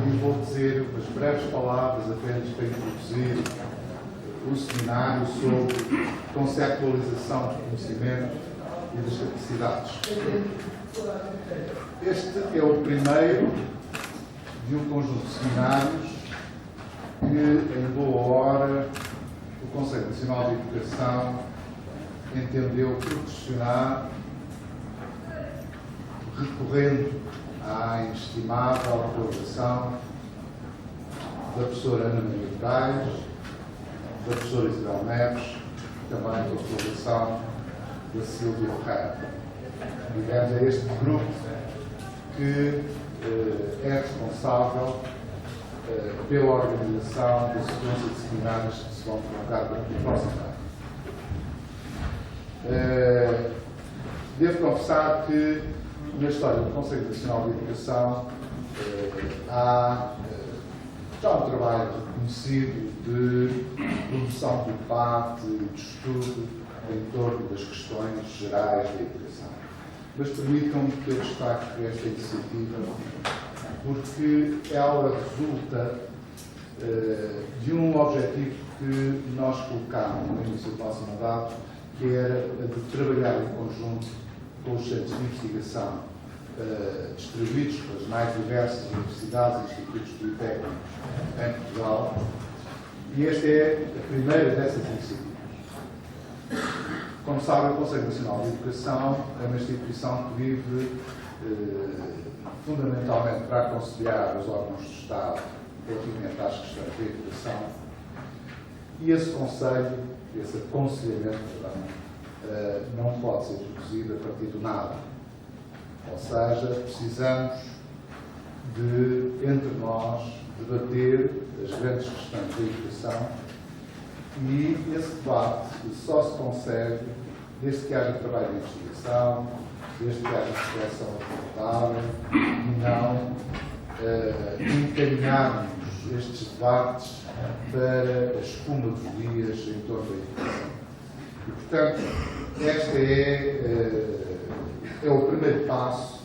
e vou dizer umas breves palavras apenas para introduzir o seminário sobre conceptualização do conhecimento e das capacidades. Este é o primeiro de um conjunto de seminários que, em boa hora, o Conselho Nacional de Educação entendeu proporcionar, recorrendo à inestimável colaboração da professora Ana Maria Moraes, da professora Isabel Neves, também com a colaboração da Silvia Ferreira. Digamos, é este grupo que é responsável pela organização da sequência de seminários que se vão colocar durante o próximo ano. Devo confessar que, na história do Conselho Nacional de Educação, há já um trabalho reconhecido de promoção do debate e de estudo em torno das questões gerais da educação. Mas permitam-me que eu destaque esta iniciativa porque ela resulta de um objetivo que nós colocámos no início do nosso mandato, que era de trabalhar em conjunto com os centros de investigação distribuídos pelas mais diversas universidades e institutos politécnicos em Portugal. E esta é a primeira dessas iniciativas. Como sabem, o Conselho Nacional de Educação é uma instituição que vive fundamentalmente para aconselhar os órgãos de Estado relativamente às questões da educação. E esse conselho, esse aconselhamento, não pode ser produzido a partir do nada. Ou seja, precisamos de, entre nós, debater as grandes questões da educação e esse debate só se consegue desde que haja trabalho de investigação, desde que haja reflexão apontável e não encaminharmos estes debates para a espuma dos dias em torno da educação. E, portanto, este é o primeiro passo,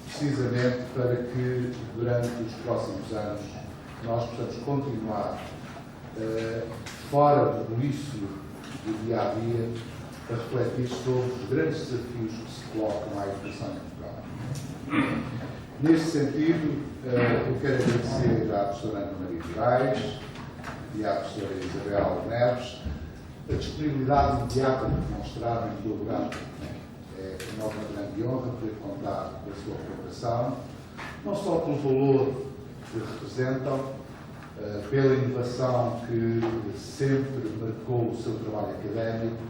precisamente, para que, durante os próximos anos, nós possamos continuar, fora do buliço do dia-a-dia, a refletir sobre os grandes desafios que se colocam à educação em Portugal. Neste sentido, eu quero agradecer à professora Ana Maria Moraes e à professora Isabel Neves a disponibilidade imediata de demonstrar em colaborar. É uma grande honra poder contar com a sua colaboração, não só pelo valor que representam, pela inovação que sempre marcou o seu trabalho académico,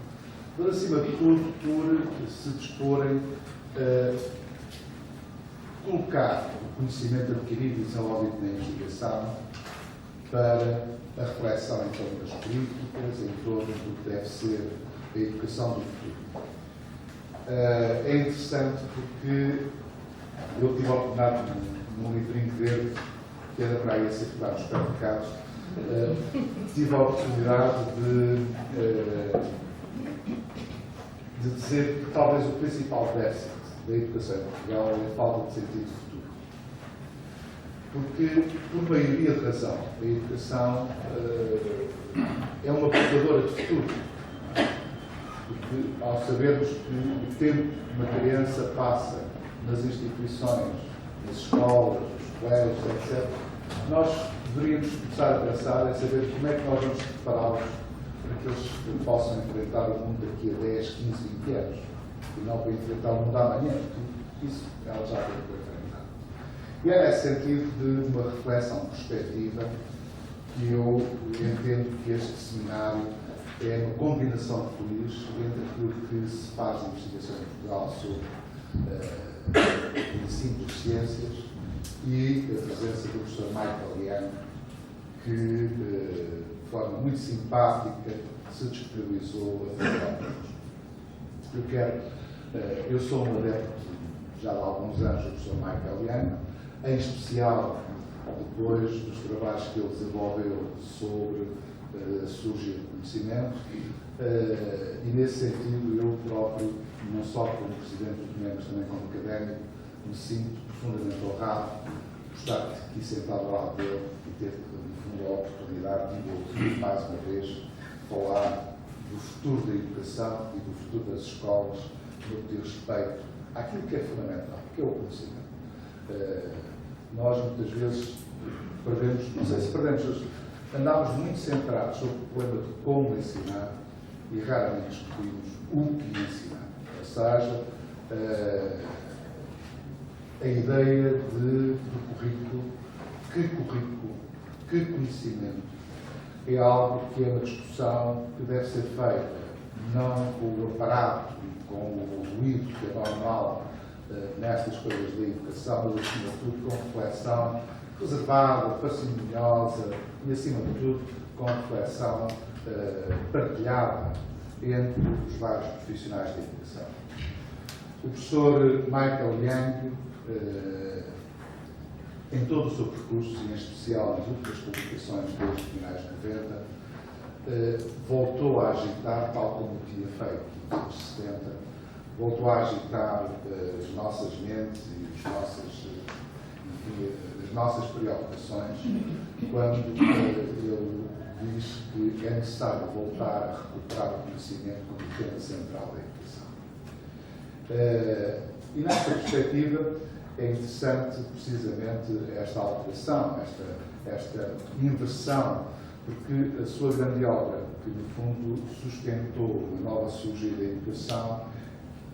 mas, acima de tudo, por se disporem a colocar o conhecimento adquirido e desenvolvido na investigação para a reflexão em torno das políticas, em torno do que deve ser a educação do futuro. É interessante porque eu tive a oportunidade, num livrinho verde, que era para aí a circular nos supermercados, tive a oportunidade de dizer que talvez o principal déficit da educação em Portugal é a falta de sentido de futuro. Porque, por maioria de razão, a educação é uma portadora de futuro. Porque, ao sabermos que o tempo que uma criança passa nas instituições, nas escolas, nos colégios, etc., nós deveríamos começar a pensar em saber como é que nós vamos prepará-los para que eles possam enfrentar o mundo daqui a 10, 15, 20 anos. E não para enfrentar o mundo amanhã. Isso ela já tem que enfrentar. E é nesse sentido de uma reflexão perspectiva que eu entendo que este seminário é uma combinação feliz entre aquilo que se faz de investigação em Portugal sobre o ensino de ciências e a presença do professor Michael Young, que, de forma muito simpática, se disponibilizou a falar. Eu sou um adepto, já há alguns anos, do professor Michael Young, em especial depois dos trabalhos que ele desenvolveu sobre a sociologia do conhecimento, e nesse sentido eu próprio, não só como presidente do CNE, mas também como académico, me sinto profundamente honrado estar aqui sentado ao lado dele e ter, no fundo, a oportunidade de ouvir mais uma vez falar do futuro da educação e do futuro das escolas no que diz respeito àquilo que é fundamental, que é o conhecimento. Nós, muitas vezes, perdemos, não sei se perdemos, andamos muito centrados sobre o problema de como ensinar e raramente discutimos o que ensinar. Ou seja, a ideia do currículo, que conhecimento, é algo que é uma discussão que deve ser feita, não com o aparato e com o ruído que é normal nestas coisas da educação, mas acima de tudo com reflexão reservada, parcimoniosa e, acima de tudo, com reflexão partilhada entre os vários profissionais da educação. O professor Michael Young, em todo o seu percurso, e em especial nas últimas publicações desde finais de 90, voltou a agitar, tal como tinha feito nos anos 70, voltou a agitar as nossas mentes e as nossas preocupações quando ele diz que é necessário voltar a recuperar o conhecimento como tema central da educação. E nesta perspectiva é interessante precisamente esta alteração, esta inversão, porque a sua grande obra, que no fundo sustentou a nova surgida da educação,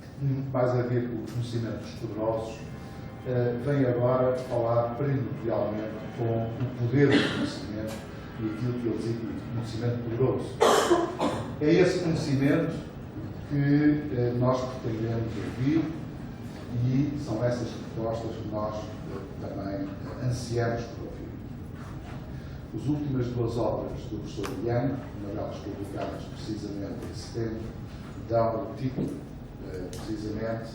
que tem mais a ver com o conhecimento dos poderosos, vem agora falar primordialmente com o poder do conhecimento e aquilo que ele dizia de conhecimento poderoso. É esse conhecimento que nós pretendemos ouvir e são essas propostas que nós também ansiamos por ouvir. As últimas duas obras do professor Young, uma delas publicadas precisamente em setembro, dão o título, precisamente,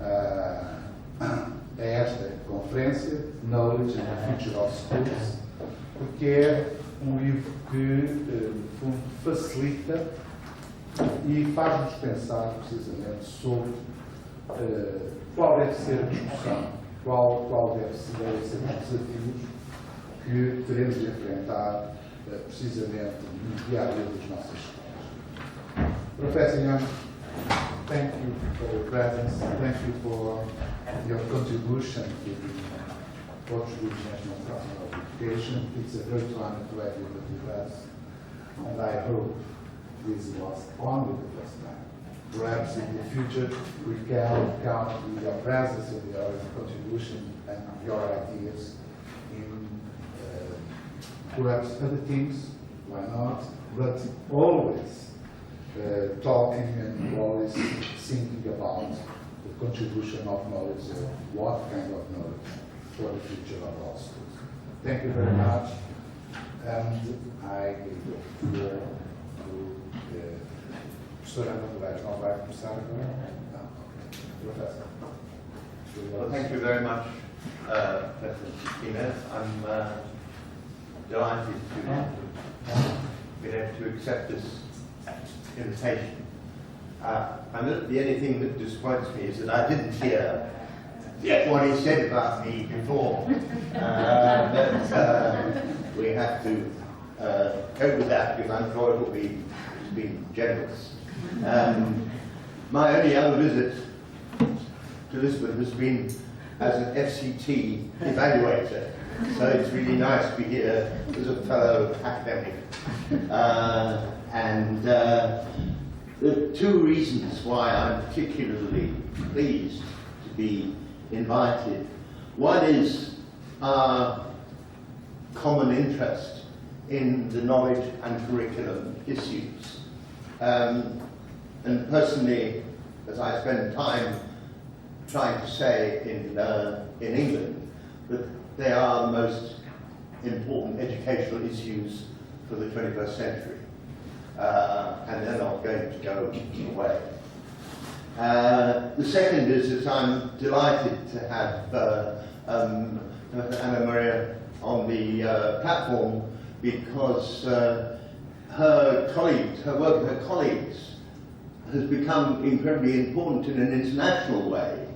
a esta conferência, Knowledge and the Future of Schools, porque é um livro que, no fundo, facilita e faz-nos pensar, precisamente, sobre qual deve ser a discussão, qual deve ser os desafios que teremos de enfrentar, precisamente, no dia a dia das nossas escolas. Professor Young, thank you for your presence, thank you for your contribution to the Portuguese National Council of Education. It's a great honor to have you with us, and I hope this was only the first time. Perhaps in the future we can count with your presence and your contribution and your ideas in perhaps other things, why not, but always talking and always thinking about the contribution of knowledge, what kind of knowledge for the future of our schools. Thank you very much, and I give the floor to the professor Ana Moraes. Não vai começar agora? Não. Professor. Well, thank you very much, President Martinez. I'm delighted to be able to accept this invitation. And the only thing that disappoints me is that I didn't hear what he said about me before. But we have to cope with that, because I'm sure it will be generous. My only other visit to Lisbon has been as an FCT evaluator, so it's really nice to be here as a fellow academic. There are two reasons why I'm particularly pleased to be invited. One is our common interest in the knowledge and curriculum issues. And personally, as I spend time trying to say in England, that they are the most important educational issues for the 21st century. And they're not going to go away. The second is that I'm delighted to have Anna Maria on the platform, because her work with her colleagues has become incredibly important in an international way,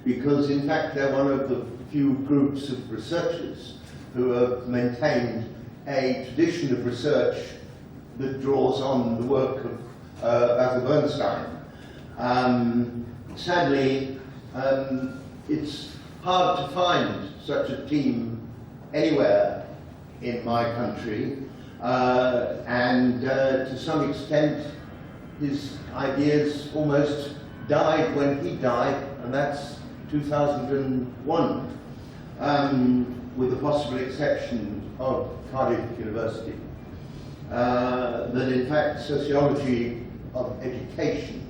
because in fact they're one of the few groups of researchers who have maintained a tradition of research that draws on the work of Basil Bernstein. Sadly, it's hard to find such a team anywhere in my country, and to some extent his ideas almost died when he died, and that's 2001, with the possible exception of Cardiff University. That in fact sociology of education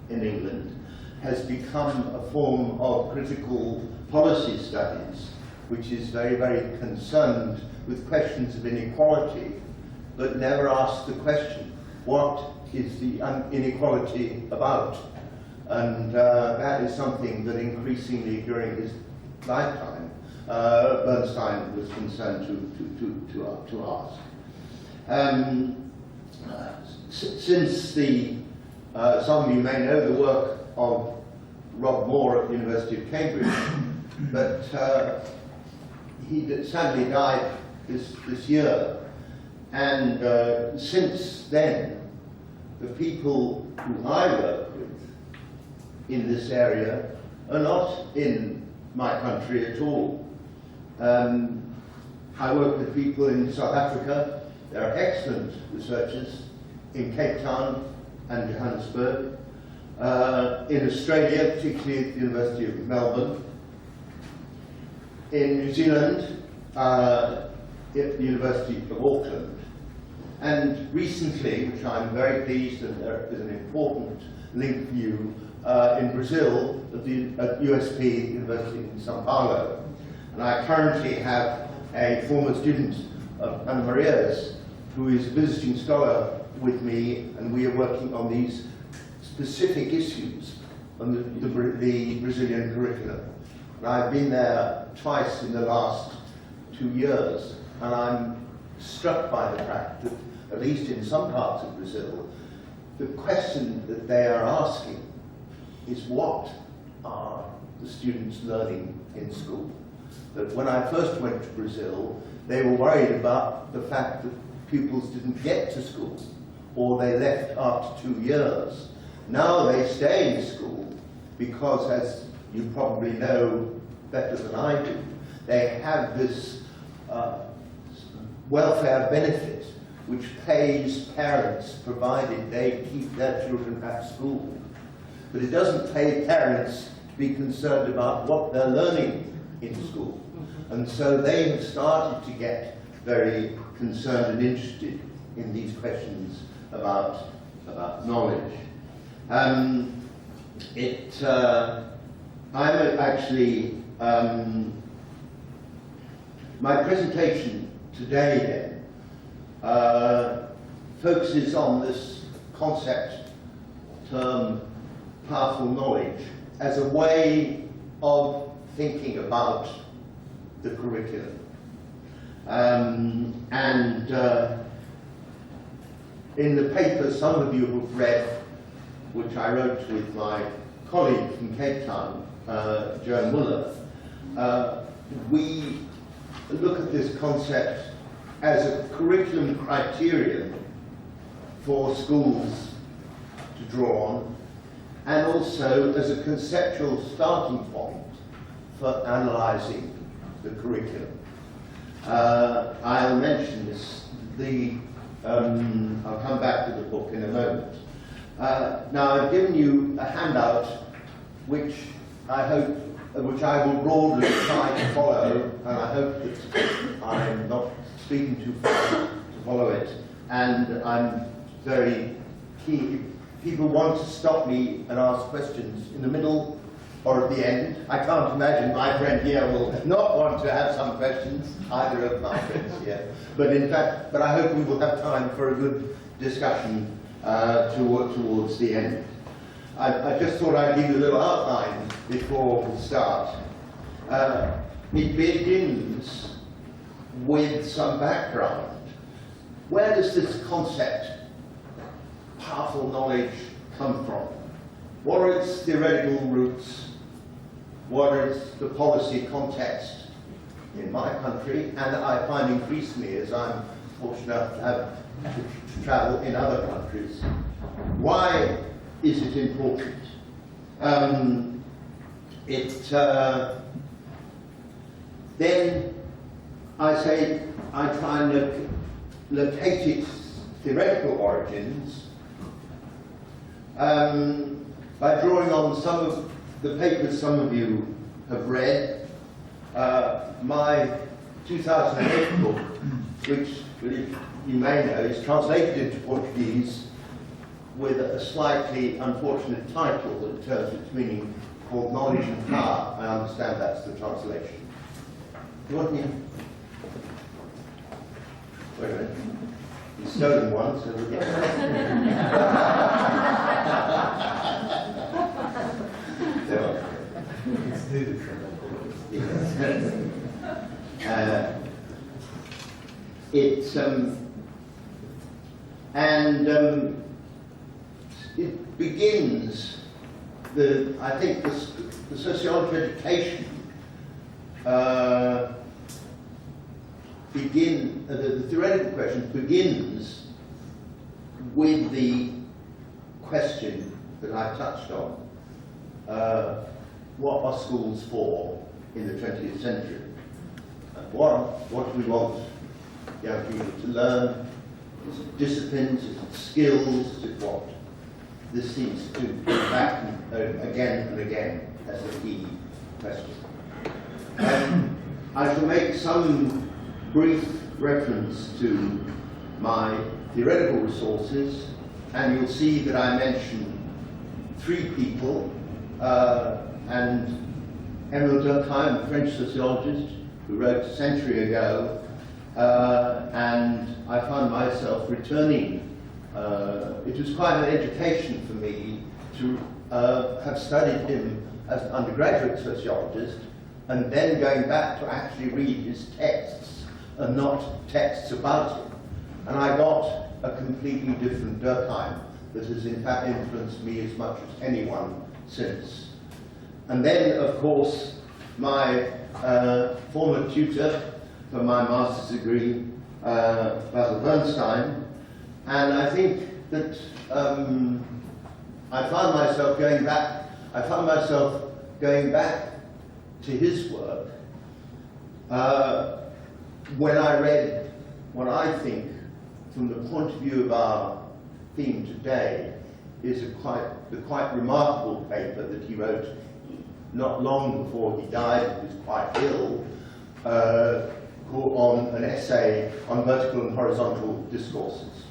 in England has become a form of critical policy studies, which is very, very concerned with questions of inequality, but never asks the question, what is the inequality about? And that is something that increasingly during his lifetime, Bernstein was concerned to ask. Since some of you may know the work of Rob Moore at the University of Cambridge, but he sadly died this year, and since then, the people who I work with in this area are not in my country at all. I work with people in South Africa. There are excellent researchers in Cape Town and Johannesburg, in Australia, particularly at the University of Melbourne, in New Zealand, at the University of Auckland, and recently, which I'm very pleased, and there is an important link for you, in Brazil, at USP, University in São Paulo. And I currently have a former student of Ana Maria's, who is a visiting scholar with me, and we are working on these specific issues on the Brazilian curriculum. And I've been there twice in the last 2 years, and I'm struck by the fact that, at least in some parts of Brazil, the question that they are asking is, what are the students learning in school? That when I first went to Brazil, they were worried about the fact that pupils didn't get to school, or they left after 2 years. Now they stay in school because, as you probably know better than I do, they have this welfare benefit which pays parents provided they keep their children at school. But it doesn't pay parents to be concerned about what they're learning in school. And so they have started to get very concerned and interested in these questions about knowledge. I'm actually, my presentation today then focuses on this concept term powerful knowledge as a way of thinking about the curriculum. In the paper some of you have read, which I wrote with my colleague from Cape Town, Joan Muller, we look at this concept as a curriculum criterion for schools to draw on, and also as a conceptual starting point for analysing the curriculum. I'll mention this. I'll come back to the book in a moment. Now, I've given you a handout which I will broadly try to follow, and I hope that I'm not speaking too fast to follow it. And I'm very keen. If people want to stop me and ask questions in the middle or at the end, I can't imagine my friend here will not want to have some questions, either of my friends here. But in fact, I hope we will have time for a good discussion towards the end. I just thought I'd give you a little outline before we start. It begins with some background. Where does this concept, powerful knowledge, come from? What are its theoretical roots? what is the policy context in my country, and I find increasingly, as I'm fortunate enough to have to travel in other countries, why is it important? Then I say I try and locate its theoretical origins by drawing on some of the papers some of you have read. My 2008 book, which you may know is translated into Portuguese with a slightly unfortunate title in terms of its meaning, called Knowledge and Power. I understand that's the translation. You want me? Wait a minute. He's stolen one, so we'll get It's needed for it begins I think the sociology of education the theoretical question begins with the question that I touched on. What are schools for in the 20th century? What do we want young people to learn? Is it disciplines? Is it skills? Is it what? This seems to go back again and again as the key question. I shall make some brief reference to my theoretical resources, and you'll see that I mention 3 people, and Emile Durkheim, a French sociologist who wrote a century ago, and I found myself returning. It was quite an education for me to have studied him as an undergraduate sociologist, and then going back to actually read his texts and not texts about him. And I got a completely different Durkheim that has in fact influenced me as much as anyone since. And then, of course, my former tutor for my master's degree, Basil Bernstein, and I think that I found myself going back to his work when I read what I think, from the point of view of our theme today, is the quite remarkable paper that he wrote not long before he died. He was quite ill, on an essay on vertical and horizontal discourses.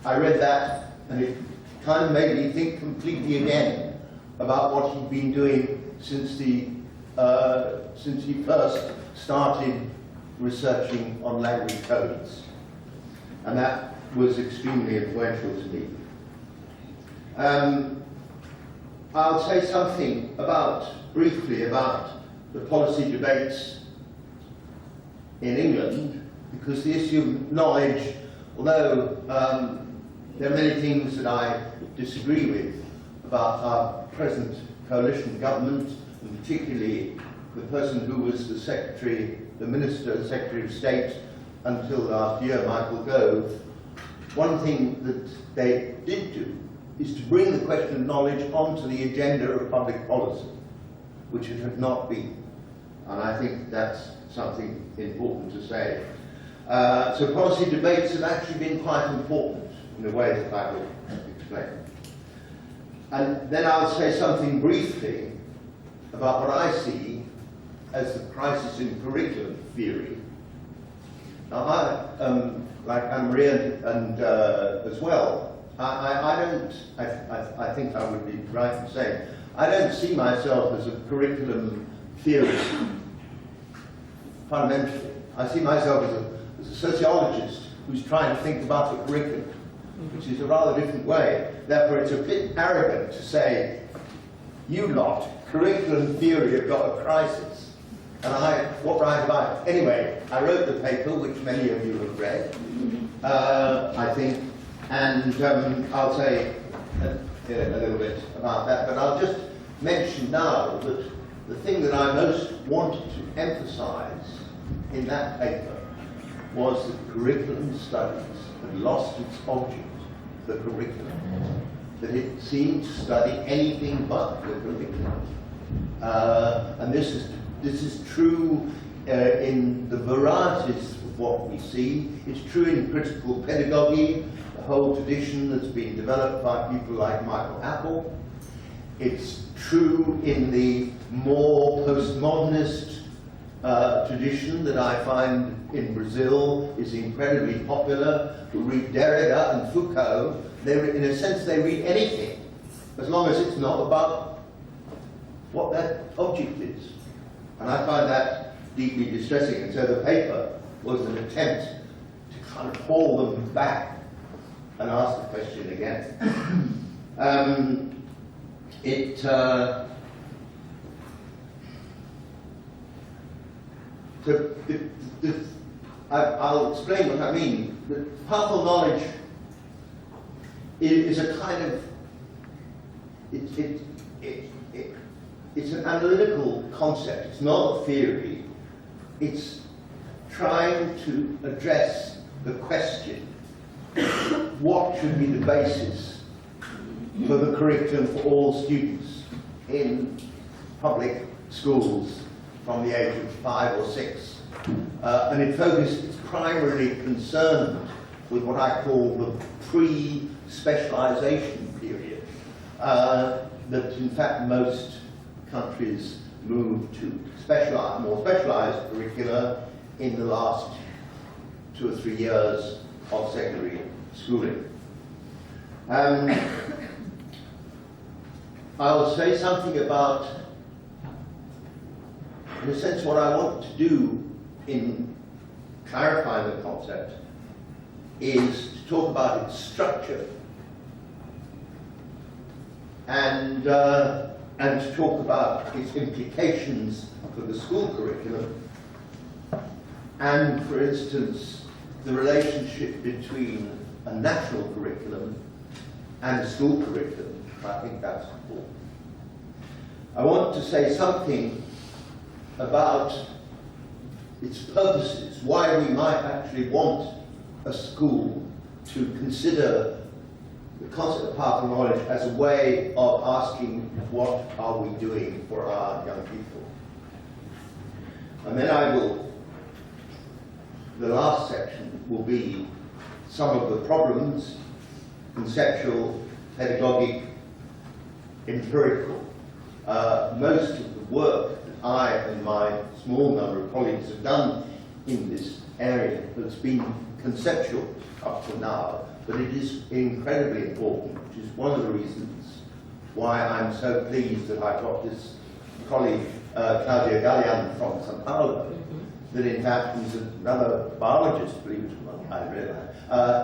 I read that, and it kind of made me think completely again about what he'd been doing since he first started researching on language codes, and that was extremely influential to me. I'll say something briefly about the policy debates in England, because the issue of knowledge, although there are many things that I disagree with about our present coalition government, and particularly the person who was the Secretary of State until last year, Michael Gove. One thing that they did do is to bring the question of knowledge onto the agenda of public policy, which it had not been. And I think that's something important to say. So policy debates have actually been quite important in the way that I will explain. And then I'll say something briefly about what I see as the crisis in curriculum theory. Now, like Anne-Marie and as well, I think I would be right in saying, I don't see myself as a curriculum theorist, fundamentally. I see myself as a sociologist who's trying to think about the curriculum, which is a rather different way. Therefore, it's a bit arrogant to say, you lot, curriculum theory have got a crisis. And what right have I? Anyway, I wrote the paper, which many of you have read, I think, and I'll say a little bit about that, but I'll just mention now that the thing that I most wanted to emphasize in that paper was that curriculum studies had lost its object, the curriculum, that it seemed to study anything but the curriculum. And this is true in the varieties of what we see. It's true in critical pedagogy, the whole tradition that's been developed by people like Michael Apple. It's true in the more postmodernist tradition that I find in Brazil is incredibly popular, who read Derrida and Foucault. In a sense, they read anything, as long as it's not about what that object is. And I find that deeply distressing, and so the paper was an attempt to kind of haul them back and ask the question again. I'll explain what I mean. The powerful knowledge is a kind of, it's an analytical concept. It's not a theory. It's trying to address the question, what should be the basis for the curriculum for all students in public schools from the age of 5 or 6. And it's primarily concerned with what I call the pre-specialization period, that in fact most countries moved to more specialized curricula in the last 2 or 3 years of secondary schooling. I'll say something about, in a sense, what I want to do in clarifying the concept is to talk about its structure and to talk about its implications for the school curriculum, and, for instance, the relationship between a national curriculum and a school curriculum. I think that's important. I want to say something about its purposes, why we might actually want a school to consider the concept of powerful knowledge as a way of asking, what are we doing for our young people? And then the last section will be some of the problems, conceptual, pedagogic, empirical. Most of the work that I and my small number of colleagues have done in this area has been conceptual up to now, but it is incredibly important, which is one of the reasons why I'm so pleased that I've got this colleague, Claudia Gallian from Sao Paulo, that in fact is another biologist, believe it or not, I realize,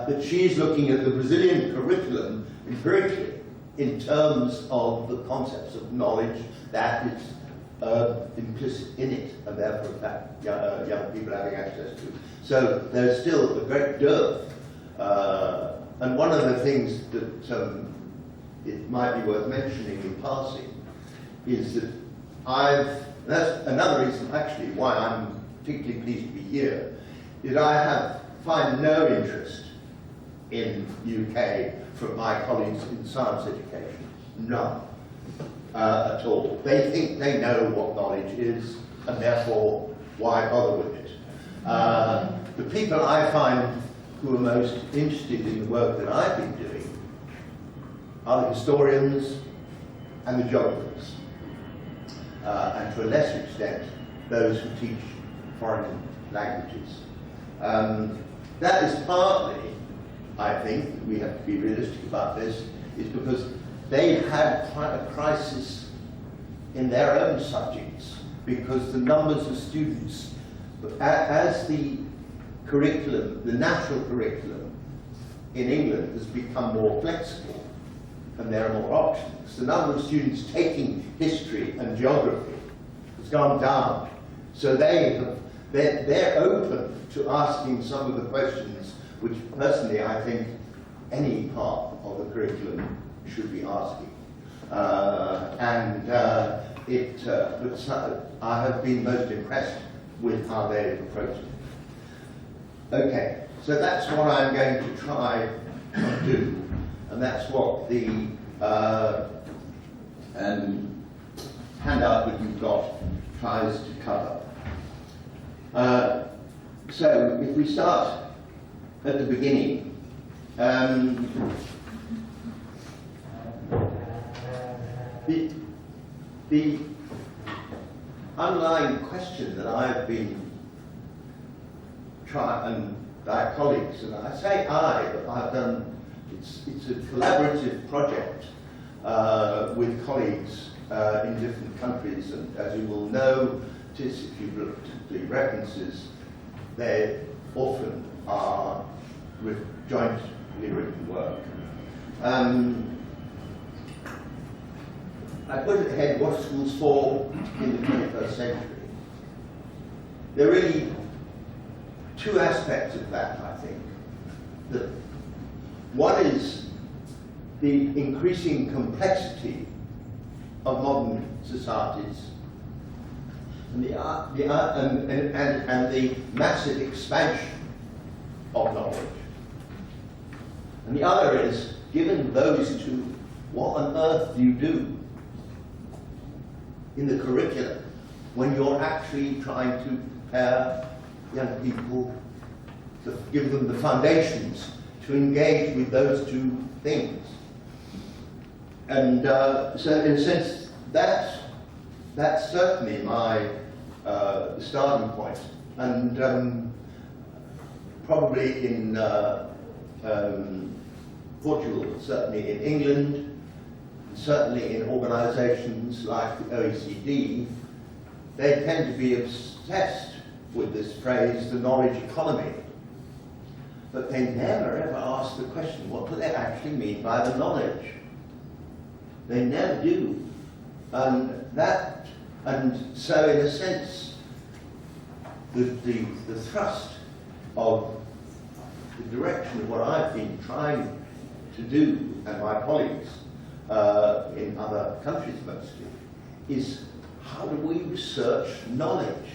that she's looking at the Brazilian curriculum empirically in terms of the concepts of knowledge that is implicit in it, and therefore, in fact, young people having access to it. So there's still a great dearth. And one of the things that it might be worth mentioning in passing is that that's another reason actually why I'm particularly pleased to be here, is I find no interest in UK from my colleagues in science education. None at all. They think they know what knowledge is, and therefore, why bother with it? The people I find who are most interested in the work that I've been doing are the historians and the geographers, and to a lesser extent, those who teach foreign languages. That is partly, I think, we have to be realistic about this, is because they've had quite a crisis in their own subjects, because the numbers of students, as the curriculum, the natural curriculum in England has become more flexible and there are more options, the number of students taking history and geography has gone down. So they're open to asking some of the questions which personally I think any part of the curriculum should be asking. I have been most impressed with how they've approached it. Okay, so that's what I'm going to try to do, and that's what the handout that you've got tries to cover. So if we start at the beginning, the underlying question that I've been trying, and our colleagues, and I say I, but I've done, it's a collaborative project with colleagues in different countries, and as you will know, if you've looked at the references, they often are jointly written work. I put it ahead, what schools for in the 21st century. There are really two aspects of that, I think. One is the increasing complexity of modern societies, and the massive expansion of knowledge. And the other is, given those two, what on earth do you do in the curriculum when you're actually trying to prepare young people, to give them the foundations to engage with those two things? And so in a sense, that's certainly my starting point. And probably in Portugal, certainly in England, certainly in organizations like the OECD, they tend to be obsessed with this phrase, the knowledge economy. But they never ever ask the question, what do they actually mean by the knowledge? They never do. And so in a sense, the thrust of the direction of what I've been trying to do, and my colleagues in other countries mostly, is how do we research knowledge?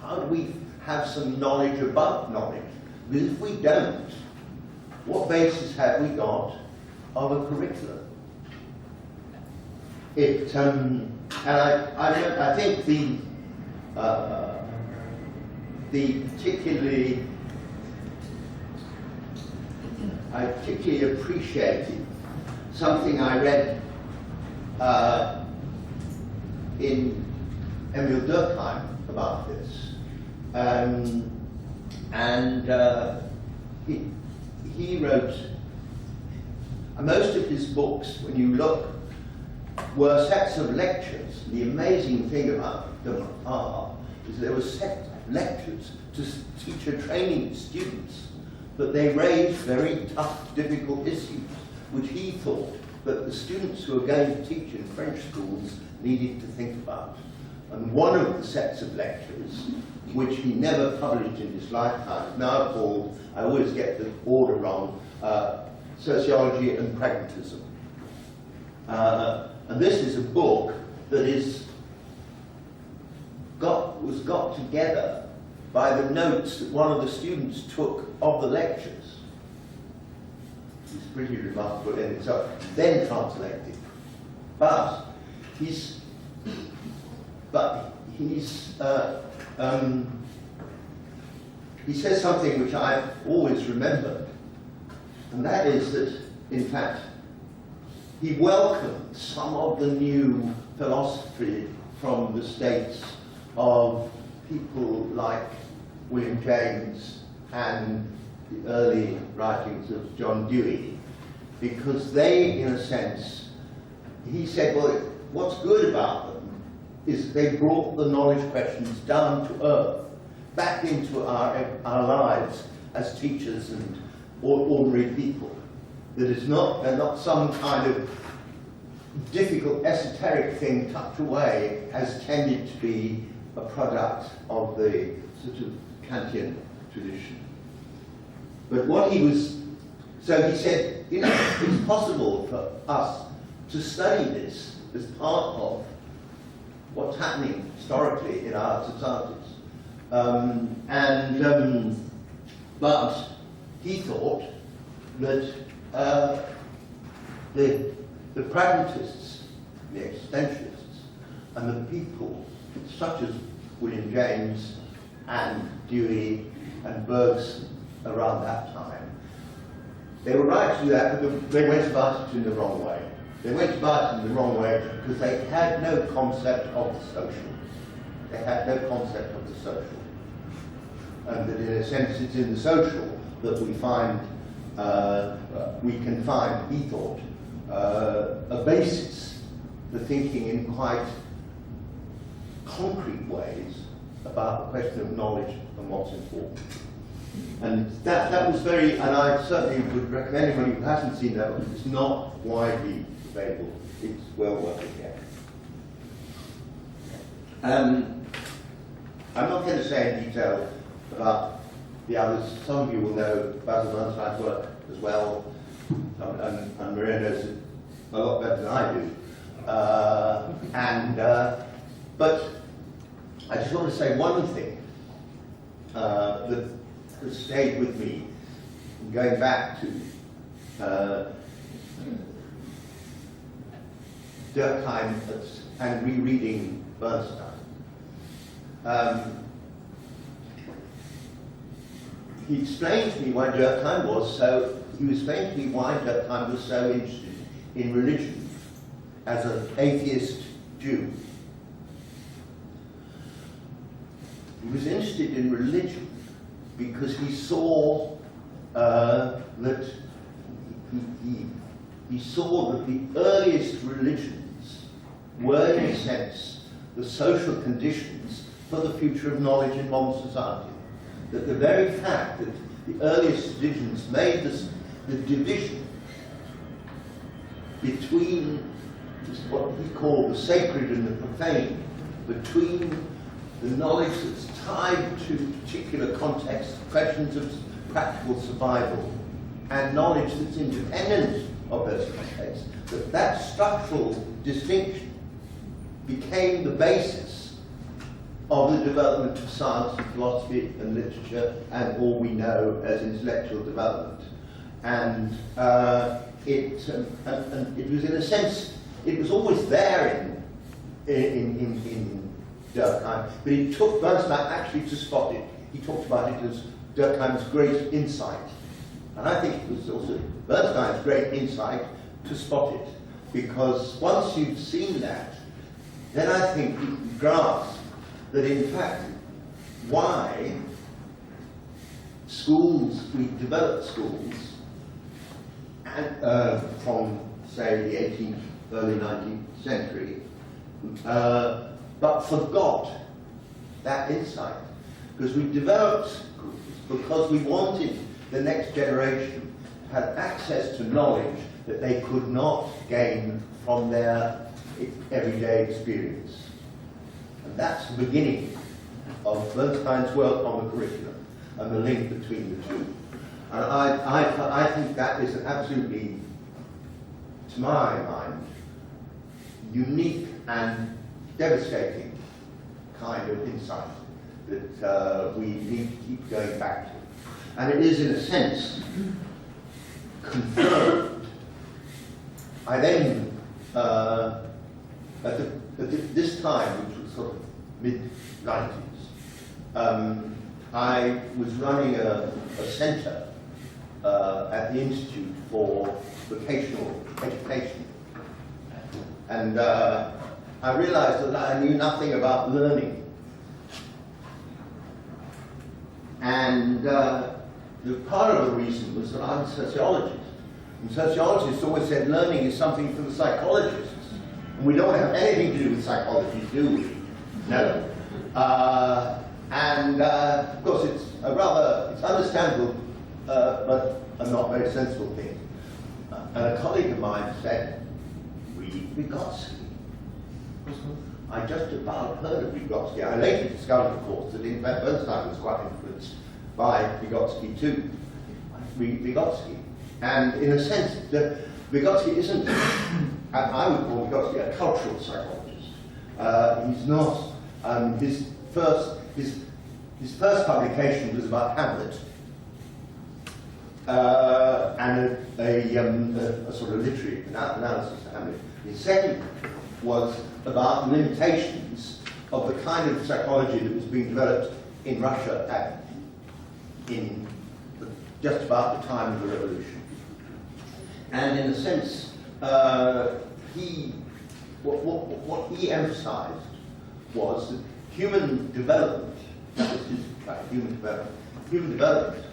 How do we have some knowledge about knowledge? Because if we don't, what basis have we got of a curriculum? And I think I particularly appreciated something I read in Emil Durkheim about this. He wrote, most of his books, when you look, were sets of lectures. The amazing thing about them is there were set lectures to teacher training students, but they raised very tough, difficult issues, which he thought that the students who were going to teach in French schools needed to think about. And one of the sets of lectures, which he never published in his lifetime, now called, I always get the order wrong, Sociology and Pragmatism. And this is a book that was got together by the notes that one of the students took of the lectures. It's pretty remarkable in itself. Then translated. But he says something which I've always remembered, and that is that, in fact, he welcomed some of the new philosophy from the States of people like William James and the early writings of John Dewey, because they, in a sense, he said, well, what's good about them is they brought the knowledge questions down to earth, back into our lives as teachers and ordinary people. That they're not some kind of difficult esoteric thing tucked away as tended to be a product of the sort of Kantian tradition. But so he said, it's possible for us to study this as part of what's happening historically in our societies. But he thought that the pragmatists, the existentialists, and the people such as William James and Dewey and Burke's around that time, they were right to do that, but they went about it in the wrong way. They went about it in the wrong way because they had no concept of the social. They had no concept of the social. And that in a sense it's in the social that we find, we can find, he thought, a basis for thinking in quite concrete ways about the question of knowledge and what's important. And that was very, and I certainly would recommend anybody who hasn't seen that book, it's not widely available, it's well worth it. I'm not going to say in detail about the others. Some of you will know Basil Bernstein's work as well, and Maria knows it a lot better than I do. But I just want to say one thing that has stayed with me, going back to Durkheim and rereading Bernstein. He explained to me why Durkheim was so. He explained to me why Durkheim was so interested in religion as an atheist Jew. He was interested in religion because he saw that he saw that the earliest religions were, in a sense, the social conditions for the future of knowledge in modern society. That the very fact that the earliest religions made the division between what he called the sacred and the profane, between the knowledge that's tied to particular contexts, questions of practical survival, and knowledge that's independent of those contexts, that structural distinction became the basis of the development of science and philosophy and literature and all we know as intellectual development. And it was, in a sense, it was always there in Durkheim, but it took Bernstein actually to spot it. He talked about it as Durkheim's great insight. And I think it was also Bernstein's great insight to spot it, because once you've seen that, then I think you can grasp that in fact why schools, we developed schools and, from say the 18th, early 19th century, but forgot that insight, because we developed schools because we wanted the next generation to have access to knowledge that they could not gain from their everyday experience. And that's the beginning of Bernstein's work on the curriculum and the link between the two. And I think that is an absolutely, to my mind, unique and devastating kind of insight that we need to keep going back to. And it is, in a sense, confirmed. I then, at this time, which was sort of mid-90s, I was running a centre at the Institute for Vocational Education. And I realized that I knew nothing about learning. And part of the reason was that I'm a sociologist. And sociologists always said learning is something for the psychologists. And we don't have anything to do with psychology, do we? No. Of course, it's it's understandable, but a not very sensible thing. And a colleague of mine said, read Vygotsky. I just about heard of Vygotsky. I later discovered, of course, that in fact Bernstein was quite influenced by Vygotsky too. Read Vygotsky. And in a sense, Vygotsky isn't, I would call Vygotsky a cultural psychologist. He's not. His first publication was about Hamlet, and a sort of literary analysis of Hamlet. His second was about limitations of the kind of psychology that was being developed in Russia in just about the time of the revolution. And in a sense, what he emphasized was that human development, that was his fact, human development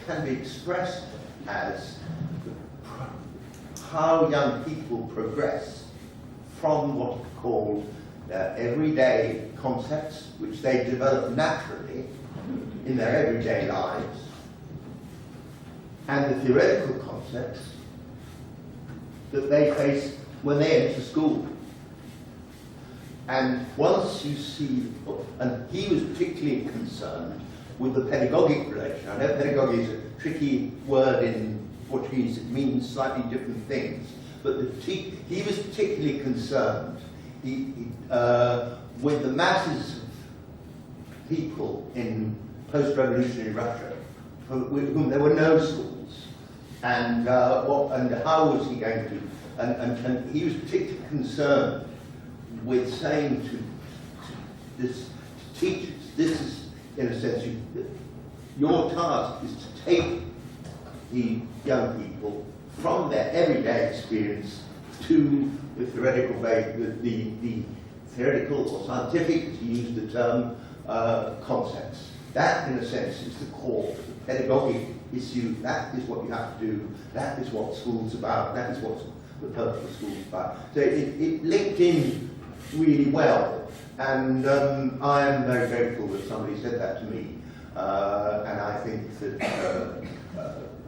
can be expressed as how young people progress from what are called everyday concepts, which they develop naturally in their everyday lives, and the theoretical concepts that they face when they enter school. And once you see, and he was particularly concerned with the pedagogic relation. I know pedagogy is a tricky word in Portuguese, it means slightly different things, but he was particularly concerned with the masses of people in post-revolutionary Russia with whom there were no schools, and how was he going to, and he was particularly concerned with saying to teachers, this is, in a sense, your task is to take the young people from their everyday experience to the theoretical, the theoretical or scientific, as he used the term, concepts. That, in a sense, is the core, the pedagogic issue. That is what you have to do. That is what school's about. That is what the purpose of school's about. So it linked in really well, and I am very grateful that somebody said that to me, and I think that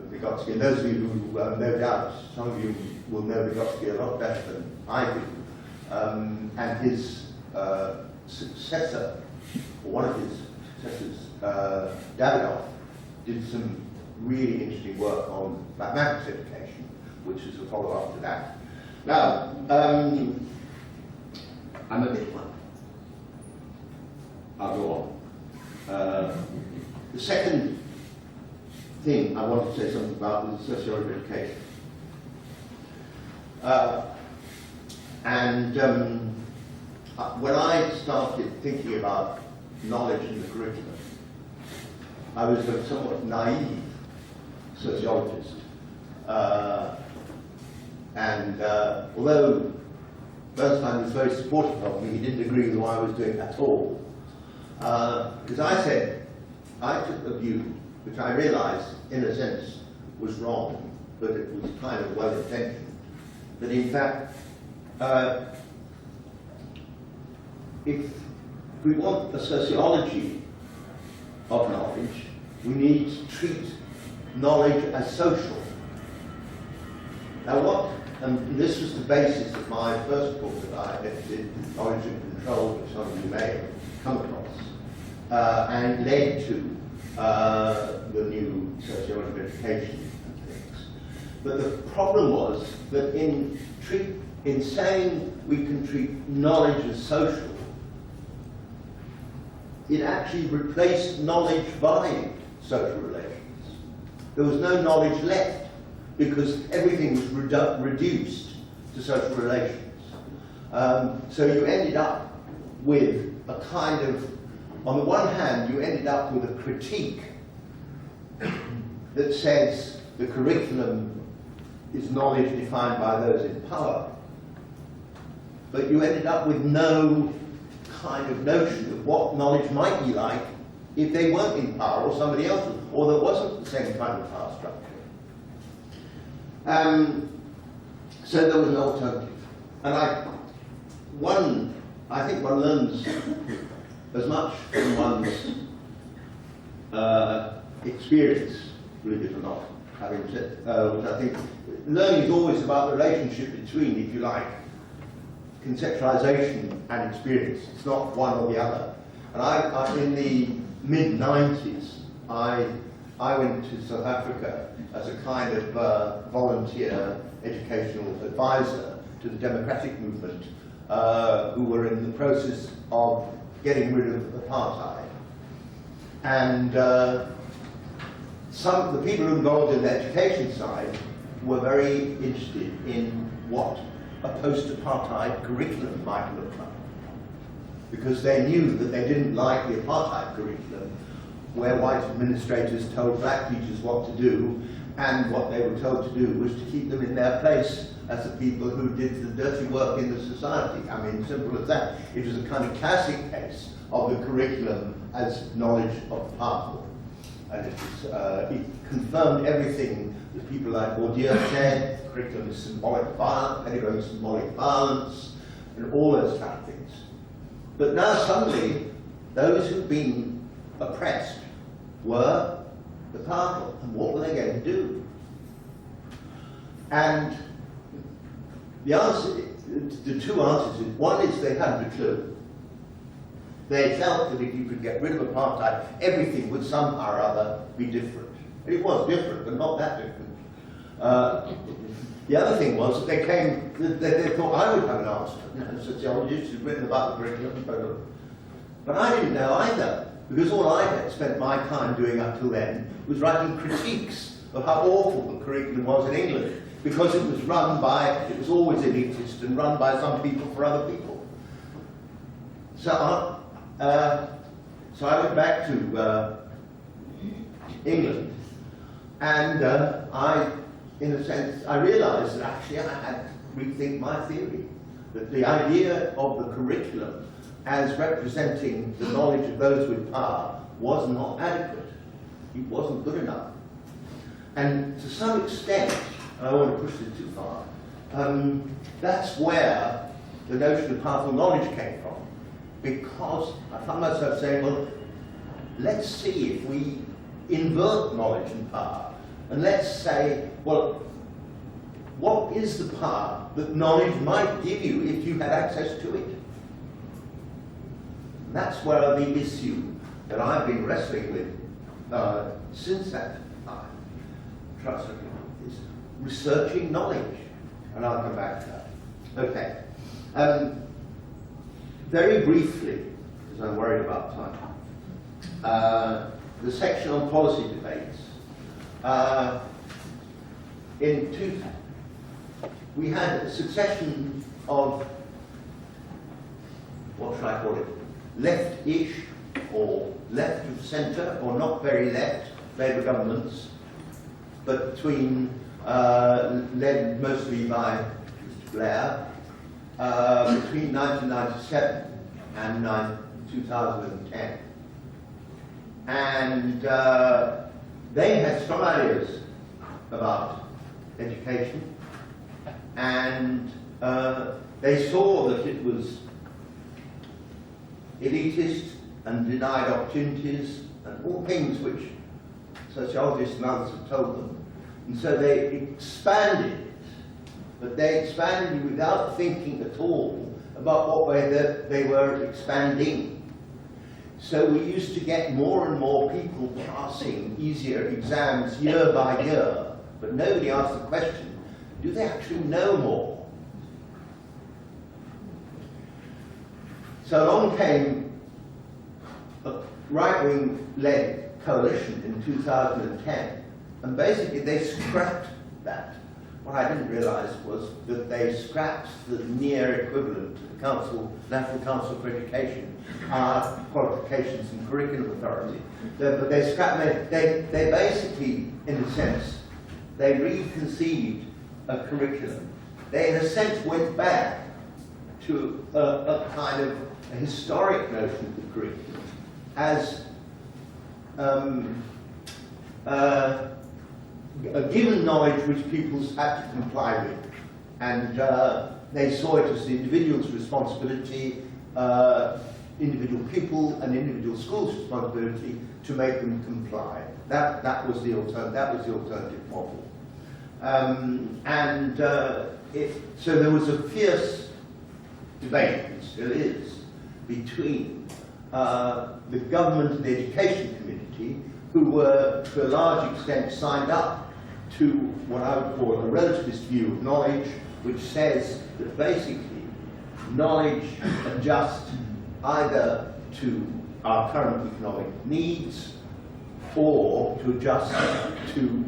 Vygotsky, and those of you who no doubt, some of you will know Vygotsky a lot better than I do, and his successor, or one of his successors, Davidoff, did some really interesting work on mathematics education, which is a follow-up to that. Now, I'm a bit one. I'll go on. The second thing I want to say something about was sociology of education. When I started thinking about knowledge in the curriculum, I was a somewhat naive sociologist. Although Bernstein was very supportive of me, he didn't agree with what I was doing at all. Because I took a view, which I realized, in a sense, was wrong, but it was kind of well-intentioned, that in fact, if we want a sociology of knowledge, we need to treat knowledge as social. Now and this was the basis of my first book that I edited, Knowledge and Control, which some of you may have come across, and led to the new sociology of education and things. But the problem was that in saying we can treat knowledge as social, it actually replaced knowledge by social relations. There was no knowledge left because everything was reduced to social relations. So you ended up with a kind of, on the one hand, you ended up with a critique that says the curriculum is knowledge defined by those in power, but you ended up with no kind of notion of what knowledge might be like if they weren't in power or somebody else was, or there wasn't the same kind of power structure. So there was an alternative. And I think one learns as much from one's experience, believe it or not, having said, which I think learning is always about the relationship between, if you like, conceptualization and experience. It's not one or the other. And in the mid-90s, I I went to South Africa as a kind of volunteer educational advisor to the democratic movement who were in the process of getting rid of apartheid. And some of the people involved in the education side were very interested in what a post-apartheid curriculum might look like, because they knew that they didn't like the apartheid curriculum, where white administrators told black teachers what to do, and what they were told to do was to keep them in their place as the people who did the dirty work in the society. I mean, simple as that. It was a kind of classic case of the curriculum as knowledge of the powerful. And it confirmed everything that people like Bourdieu said: curriculum is symbolic violence, pedagogy is symbolic violence, and all those kind of things. But now suddenly, those who've been oppressed were the powerful, and what were they going to do? And the answer, the two answers is, one is they hadn't a clue. They felt that if you could get rid of apartheid, everything would somehow or other be different. And it was different, but not that different. The other thing was that they thought I would have an answer. Sociologists who'd written about the curriculum, but I didn't know either, because all I had spent my time doing up till then was writing critiques of how awful the curriculum was in England, because it was always elitist and run by some people for other people. So I went back to England, and in a sense, I realized that actually I had to rethink my theory, that the idea of the curriculum as representing the knowledge of those with power was not adequate. It wasn't good enough. And to some extent, and I don't want to push this too far, that's where the notion of powerful knowledge came from. Because I found myself saying, well, let's see if we invert knowledge and power. And let's say, well, what is the power that knowledge might give you if you had access to it? And that's where the issue that I've been wrestling with since that time, trust me, is researching knowledge. And I'll come back to that. Okay. Very briefly, because I'm worried about time, the section on policy debates. We had a succession of, what should I call it, left-ish or left of centre, or not very left, Labour governments, but led mostly by Mr. Blair, between 1997 and 2010. And they had strong ideas about education, and they saw that it was elitist and denied opportunities and all things which sociologists and others have told them. And so they expanded it, but they expanded it without thinking at all about what way they were expanding. So we used to get more and more people passing easier exams year by year, but nobody asked the question, do they actually know more? So along came a right-wing-led coalition in 2010, and basically they scrapped that. What I didn't realize was that they scrapped the near equivalent to the National Council for Education, qualifications and curriculum authority. But they scrapped, they basically, in a sense, they reconceived a curriculum. They, in a sense, went back to a kind of a historic notion of the curriculum as a given knowledge which people had to comply with, and they saw it as the individual's responsibility, individual people and individual schools' responsibility to make them comply. That was the alternative model, so there was a fierce debate, and still is, between the government and the education community, who were, to a large extent, signed up to what I would call a relativist view of knowledge, which says that basically knowledge adjusts either to our current economic needs or to adjust to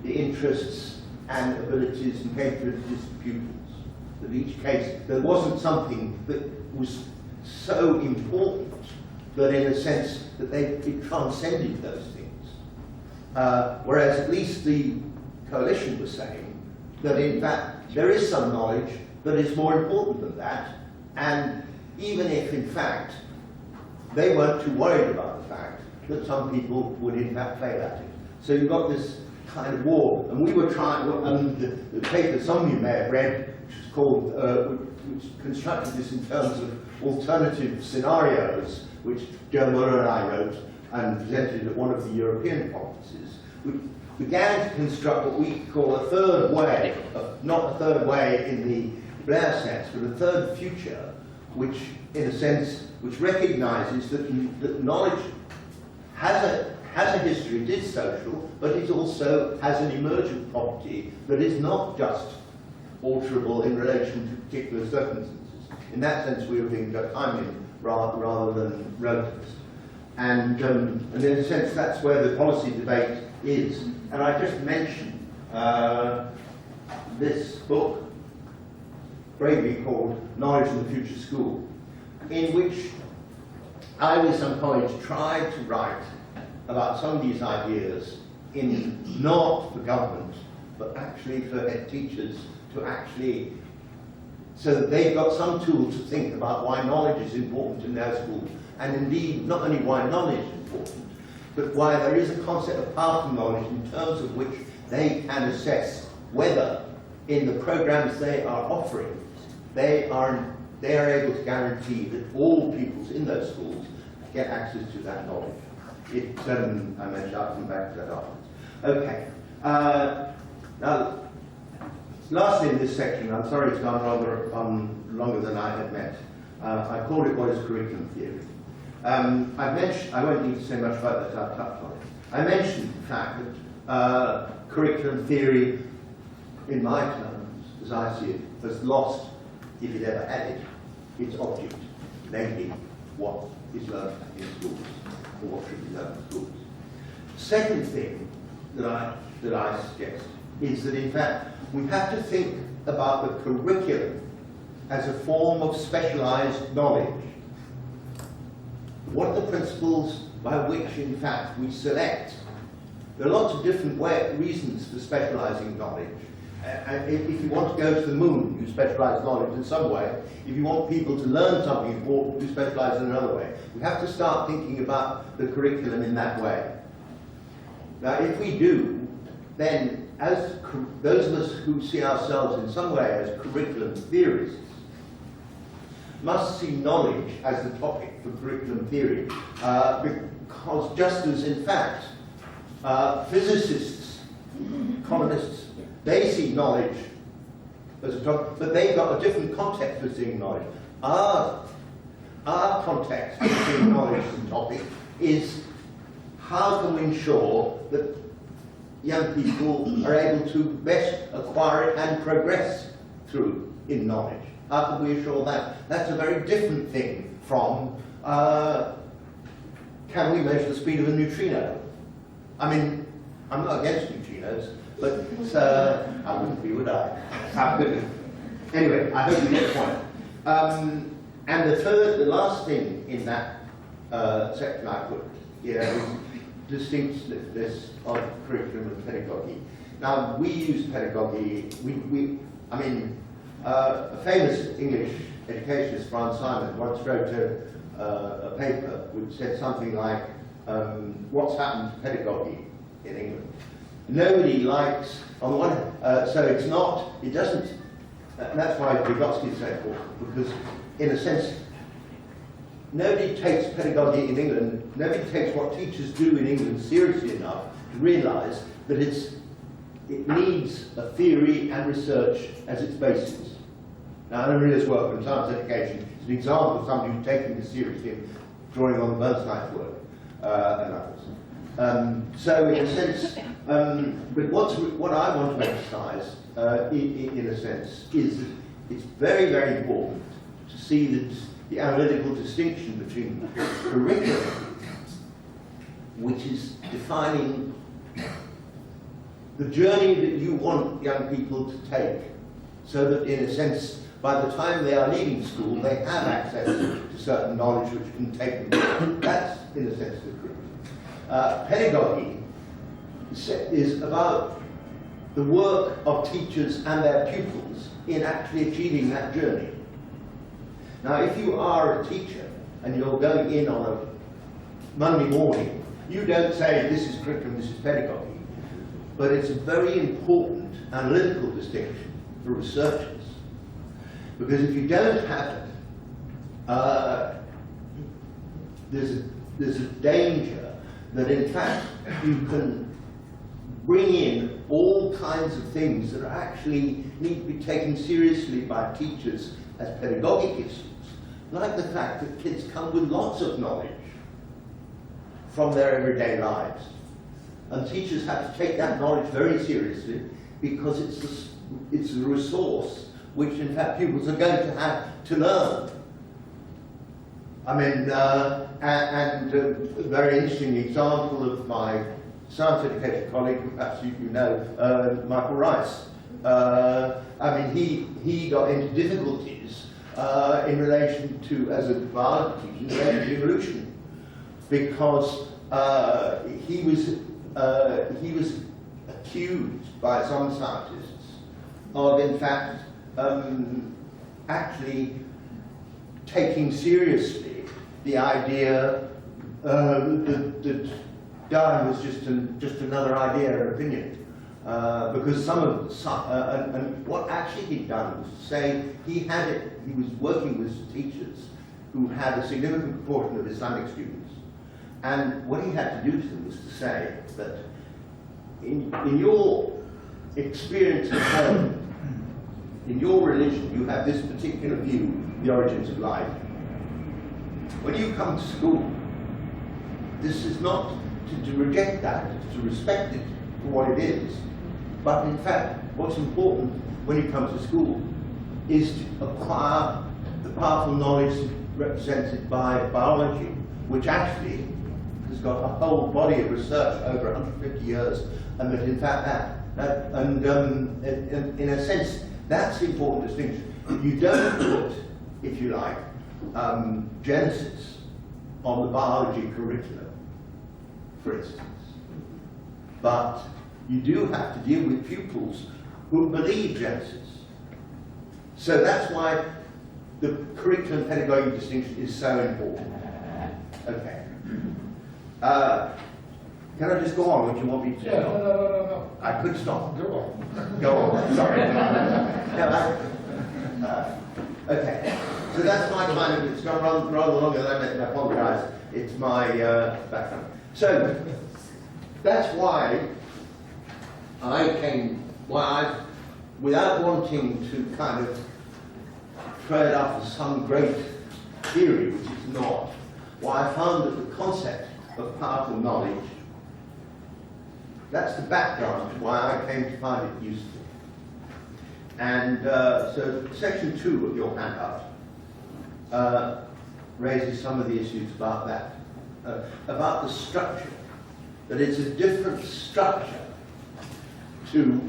the interests and abilities and capabilities of pupils. In each case, there wasn't something that was so important that in a sense that it transcended those things. Whereas at least the coalition was saying that in fact there is some knowledge that is more important than that, and even if in fact they weren't too worried about the fact that some people would in fact fail at it. So you've got this kind of war, and we were trying, the paper some of you may have read, which is called, which constructed this in terms of alternative scenarios, which Joe Muller and I wrote and presented at one of the European conferences. We began to construct what we call a third way, not a third way in the Blair sense, but a third future, which, in a sense, which recognises that knowledge has a history, it is social, but it also has an emergent property that is not just alterable in relation to particular circumstances. In that sense, we were being Durkheimian rather than relativist. And in a sense, that's where the policy debate is. And I just mentioned this book, bravely called Knowledge in the Future School, in which I, with some colleagues, tried to write about some of these ideas in not for government, but actually for head teachers to actually, so that they've got some tools to think about why knowledge is important in their schools, and indeed not only why knowledge is important, but why there is a concept of powerful knowledge in terms of which they can assess whether in the programs they are offering, they are able to guarantee that all pupils in those schools get access to that knowledge. I mentioned, I'll come back to that afterwards. Okay. Now, lastly in this section, I'm sorry it's gone longer than I had meant. I called it what is curriculum theory. I won't need to say much about that, I've touched on it. I mentioned the fact that curriculum theory, in my terms, as I see it, has lost, if it ever had it, its object, namely what is learned in schools, or what should be learned in schools. Second thing that I suggest is that in fact we have to think about the curriculum as a form of specialized knowledge. What are the principles by which in fact we select? There are lots of different reasons for specializing knowledge. And if you want to go to the moon, you specialize knowledge in some way. If you want people to learn something important, you specialize in another way. We have to start thinking about the curriculum in that way. Now, if we do, then as those of us who see ourselves in some way as curriculum theorists must see knowledge as the topic for curriculum theory, because just as in fact physicists, economists, they see knowledge as a topic, but they've got a different context for seeing knowledge. Our context for seeing knowledge as a topic is how can we ensure that young people are able to best acquire it and progress through in knowledge. How can we assure that? That's a very different thing from can we measure the speed of a neutrino? I mean, I'm not against neutrinos, but I wouldn't be, would I? Anyway, I hope you get the point. And the last thing in that section I put here is distinctness of curriculum and pedagogy. Now, we use pedagogy, a famous English educationist, Franz Simon, once wrote a paper which said something like, what's happened to pedagogy in England? Nobody likes, on one so it's not, it doesn't, and that's why Vygotsky is so important, because in a sense, nobody takes pedagogy in England, nobody takes what teachers do in England seriously enough to realise that it needs a theory and research as its basis. Now, Anna-Maria's work on science education is an example of somebody who's taking this seriously and drawing on Bernstein's work and others. So in a sense, but what I want to emphasise, in a sense, is that it's very, very important to see that the analytical distinction between curriculum, which is defining the journey that you want young people to take, so that in a sense, by the time they are leaving school, they have access to certain knowledge which can take them. That's, in a sense, the curriculum. Pedagogy is about the work of teachers and their pupils in actually achieving that journey. Now, if you are a teacher and you're going in on a Monday morning, you don't say this is curriculum, this is pedagogy. But it's a very important analytical distinction for researchers. Because if you don't have it, there's a danger that in fact you can bring in all kinds of things that are actually need to be taken seriously by teachers as pedagogic issues, like the fact that kids come with lots of knowledge from their everyday lives. And teachers have to take that knowledge very seriously because it's a resource which in fact pupils are going to have to learn. I mean, and a very interesting example of my science education colleague, who perhaps you know, Michael Rice. I mean, he got into difficulties in relation to, as a biology teacher, in relation to evolution, because he was accused by some scientists of, in fact, actually taking seriously the idea that Darwin was just another idea or opinion, because and what actually he'd done was to say he was working with teachers who had a significant proportion of Islamic students, and what he had to do to them was to say that in your experience at home, in your religion, you have this particular view, the origins of life. When you come to school, this is not to reject that, to respect it for what it is. But in fact, what's important when you come to school is to acquire the powerful knowledge represented by biology, which actually has got a whole body of research over 150 years, and that in fact in a sense, that's the important distinction. You don't put, if you like, Genesis on the biology curriculum, for instance. But you do have to deal with pupils who believe Genesis. So that's why the curriculum pedagogy distinction is so important. Okay. Can I just go on, or do you want me to? Yeah, no. I could stop. Go on. Go on, sorry. Okay, so that's my kind of, it's gone rather longer than I meant, and I apologise. It's my background. So, that's why without wanting to kind of throw it up as some great theory, which is not, why I found that the concept of powerful knowledge, that's the background to why I came to find it useful. And so section 2 of your handout raises some of the issues about that, about the structure, that it's a different structure to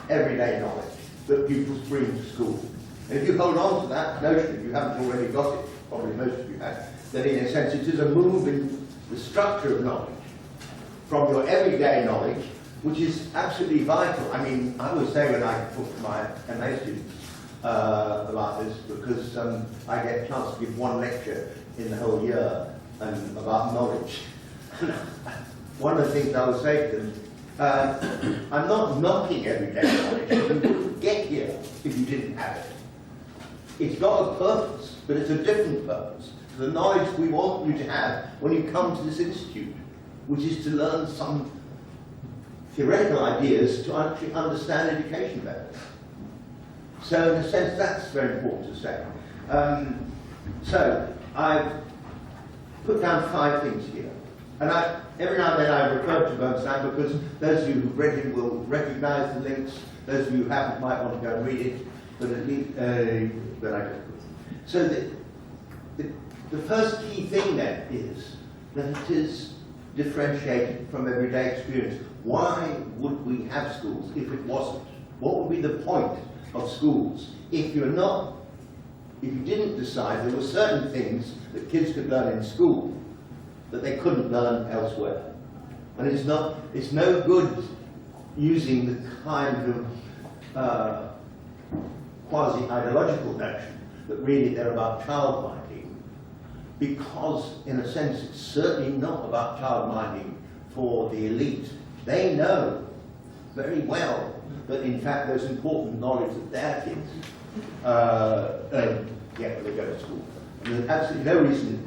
everyday knowledge that pupils bring to school. And if you hold on to that notion, if you haven't already got it, probably most of you have, then in a sense it is a move in the structure of knowledge from your everyday knowledge, which is absolutely vital. I mean, I always say when I talk to my MA students about this, because I get a chance to give one lecture in the whole year about knowledge. One of the things I would say to them, I'm not knocking everyday knowledge. You wouldn't get here if you didn't have it. It's got a purpose, but it's a different purpose. The knowledge we want you to have when you come to this institute, which is to learn some theoretical ideas to actually understand education better. So in a sense, that's very important to say. So I've put down 5 things here. And every now and then I refer to Bernstein because those of you who've read it will recognise the links. Those of you who haven't might want to go and read it. But at least, so the first key thing then is that it is differentiated from everyday experience. Why would we have schools if it wasn't? What would be the point of schools if you didn't decide there were certain things that kids could learn in school that they couldn't learn elsewhere? And it's no good using the kind of quasi-ideological notion that really they're about child minding, because in a sense it's certainly not about child minding for the elite. They know very well that in fact there's important knowledge that their kids get when they go to school. And there's absolutely no reason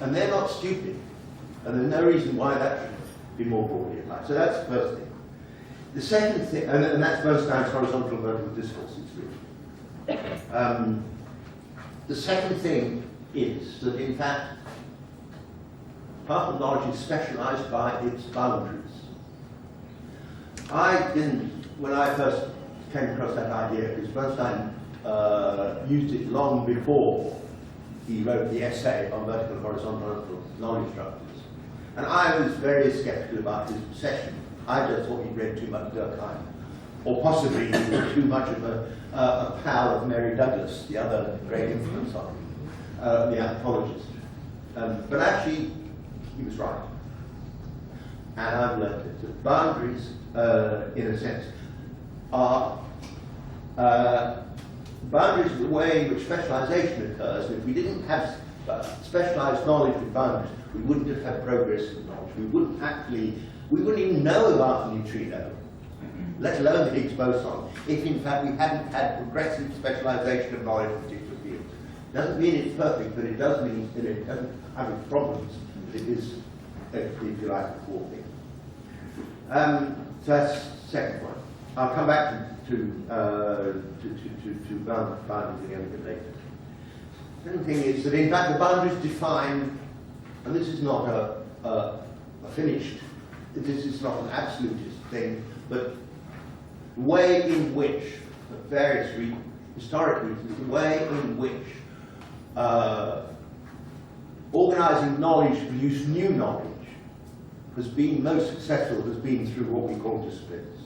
and they're not stupid, and there's no reason why that should be more broadly applied. So that's the first thing. The second thing, and that's Bernstein's horizontal vertical discourses, really. The second thing is that in fact part of knowledge is specialised by its boundaries. When I first came across that idea, because Bernstein used it long before he wrote the essay on vertical and horizontal knowledge structures. And I was very sceptical about his obsession. I just thought he'd read too much Durkheim, or possibly he was too much of a pal of Mary Douglas, the other great influence on him, the anthropologist. But actually, he was right. And I've learned that boundaries, in a sense, are boundaries are the way in which specialisation occurs. And if we didn't have specialised knowledge with boundaries, we wouldn't have had progress in knowledge. We wouldn't even know about the neutrino, let alone the Higgs boson, if in fact we hadn't had progressive specialisation of knowledge in particular fields. Doesn't mean it's perfect, but it does mean that it doesn't have its problems. It is, if you like, a core thing. So that's the second point. I'll come back to boundaries again a bit later. The second thing is that in fact the boundaries define, and this is not a finished, this is not an absolutist thing, but the way in which, for various historic reasons, the way in which organising knowledge to produce new knowledge has been most successful has been through what we call disciplines.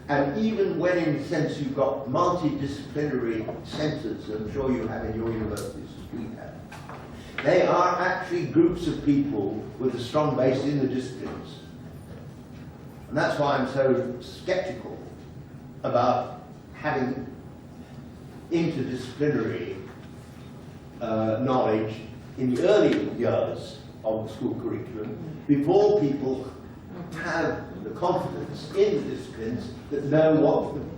And even when, in a sense, you've got multidisciplinary centres, I'm sure you have in your universities as we have, they are actually groups of people with a strong base in the disciplines. And that's why I'm so sceptical about having interdisciplinary knowledge in the early years of the school curriculum, before people have the confidence in the disciplines that know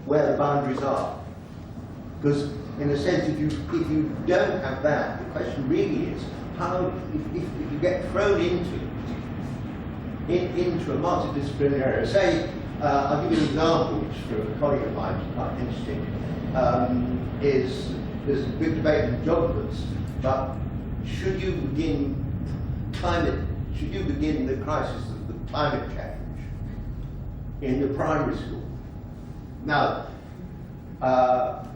where the boundaries are. Because in a sense, if you don't have that, the question really is, how, if you get thrown into a multidisciplinary area, say, I'll give you an example, which for a colleague of mine is quite interesting, there's a big debate in geographers, but should you begin the crisis of the climate change in the primary school? Now,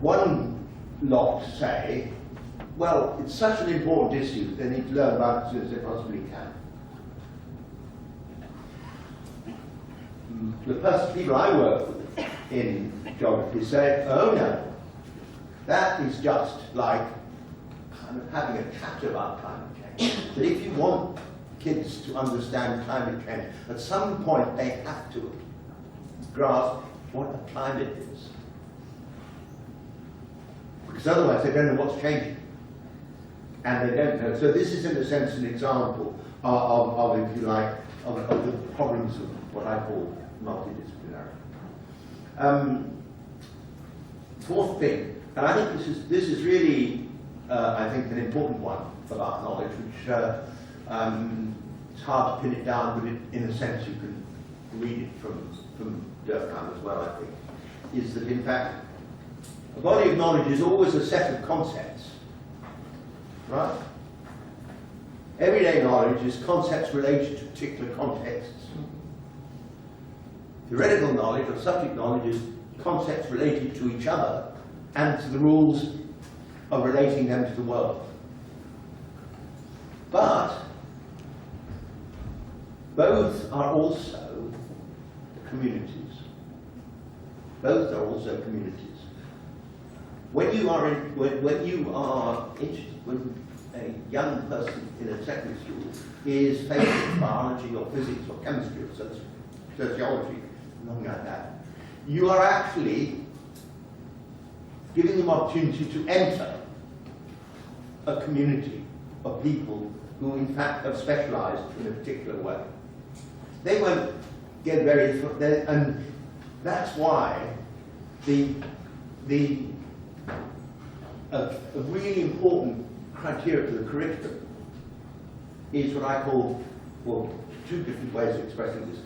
one lot say, well, it's such an important issue, they need to learn about it as soon as they possibly can. The people I work with in geography say, oh no, that is just like kind of having a chat about climate change. But if you want kids to understand climate change, at some point they have to grasp what a climate is. Because otherwise they don't know what's changing. And they don't know. So this is in a sense an example of if you like, of the problems of what I call multidisciplinarity. Fourth thing, and I think this is really, I think, an important one about knowledge, which it's hard to pin it down, but in a sense you can read it from Durkheim as well, I think, is that in fact a body of knowledge is always a set of concepts, right? Everyday knowledge is concepts related to particular contexts. Theoretical knowledge or subject knowledge is concepts related to each other and to the rules of relating them to the world. But both are also communities. Both are also communities. When you are when a young person in a secondary school is faced with biology or physics or chemistry or sociology, nothing like that, you are actually giving them opportunity to enter a community of people who in fact have specialized in a particular way. They won't get very, and that's why a really important criteria for the curriculum is what I call, well, two different ways of expressing this.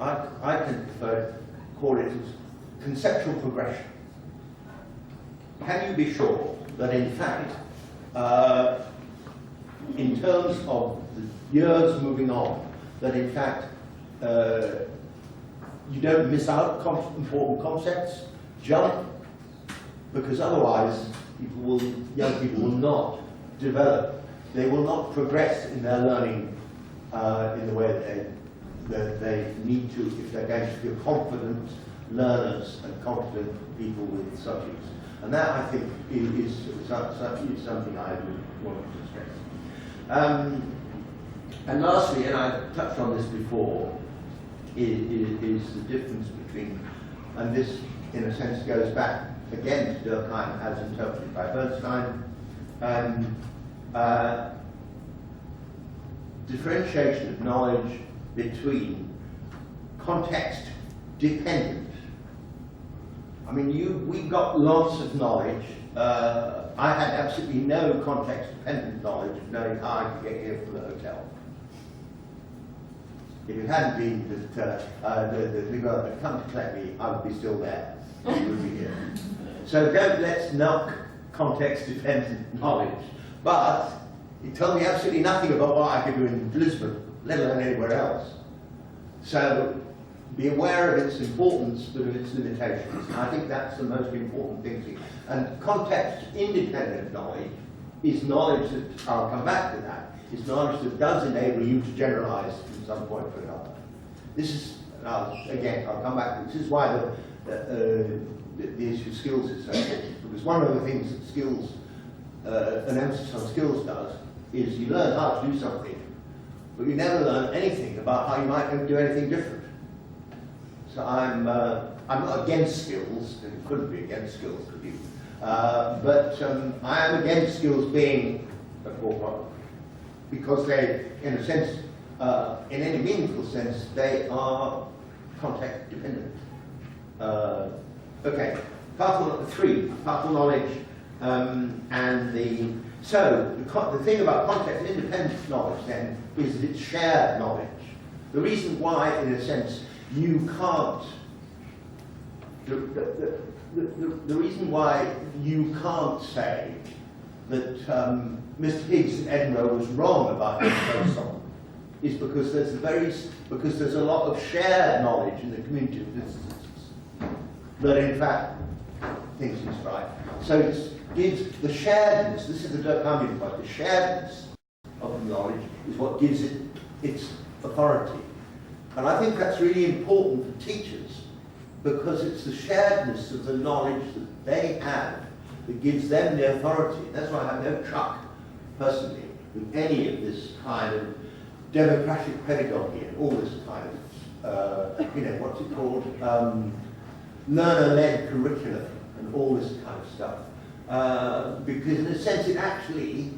I can call it as conceptual progression. Can you be sure that in fact, in terms of the years moving on, that in fact you don't miss out important concepts, jump, because otherwise young people will not develop, they will not progress in their learning in the way that they need to if they're going to be confident learners and competent people with subjects. And that, I think, is something I would want to stress. And lastly, and I touched on this before, is the difference between, and this in a sense goes back again to Durkheim as interpreted by Bernstein, differentiation of knowledge between context dependent. I mean, we got lots of knowledge. I had absolutely no context dependent knowledge of knowing how I could get here from the hotel. If it hadn't been that the girl had come to collect me, I would be still there. I would be here. So let's knock context-dependent knowledge. But it told me absolutely nothing about what I could do in Lisbon, let alone anywhere else. So be aware of its importance, but of its limitations. And I think that's the most important thing. And context-independent knowledge is knowledge that, I'll come back to that, is knowledge that does enable you to generalize from some point to another. This is, again, I'll come back to this. This is why the issue of skills is so important, because one of the things that skills, an emphasis on skills does, is you learn how to do something, but you never learn anything about how you might do anything different. So I'm not against skills, and it couldn't be against skills, could you? But I am against skills being a core problem, because they, in a sense, in any meaningful sense, they are context dependent. Okay, partial knowledge, and the thing about context independent knowledge then is that it's shared knowledge. The reason why, in a sense, you can't, the reason why you can't say that Mr. Higgs in Edinburgh was wrong about his boson is because there's a lot of shared knowledge in the community of physicists that in fact thinks he's right. So it gives the sharedness, this is the Durkheimian point, the sharedness of the knowledge is what gives it its authority. And I think that's really important for teachers, because it's the sharedness of the knowledge that they have that gives them the authority. That's why I have no truck, personally, with any of this kind of democratic pedagogy and all this kind of, what's it called? Learner-led curriculum and all this kind of stuff. Because in a sense it actually,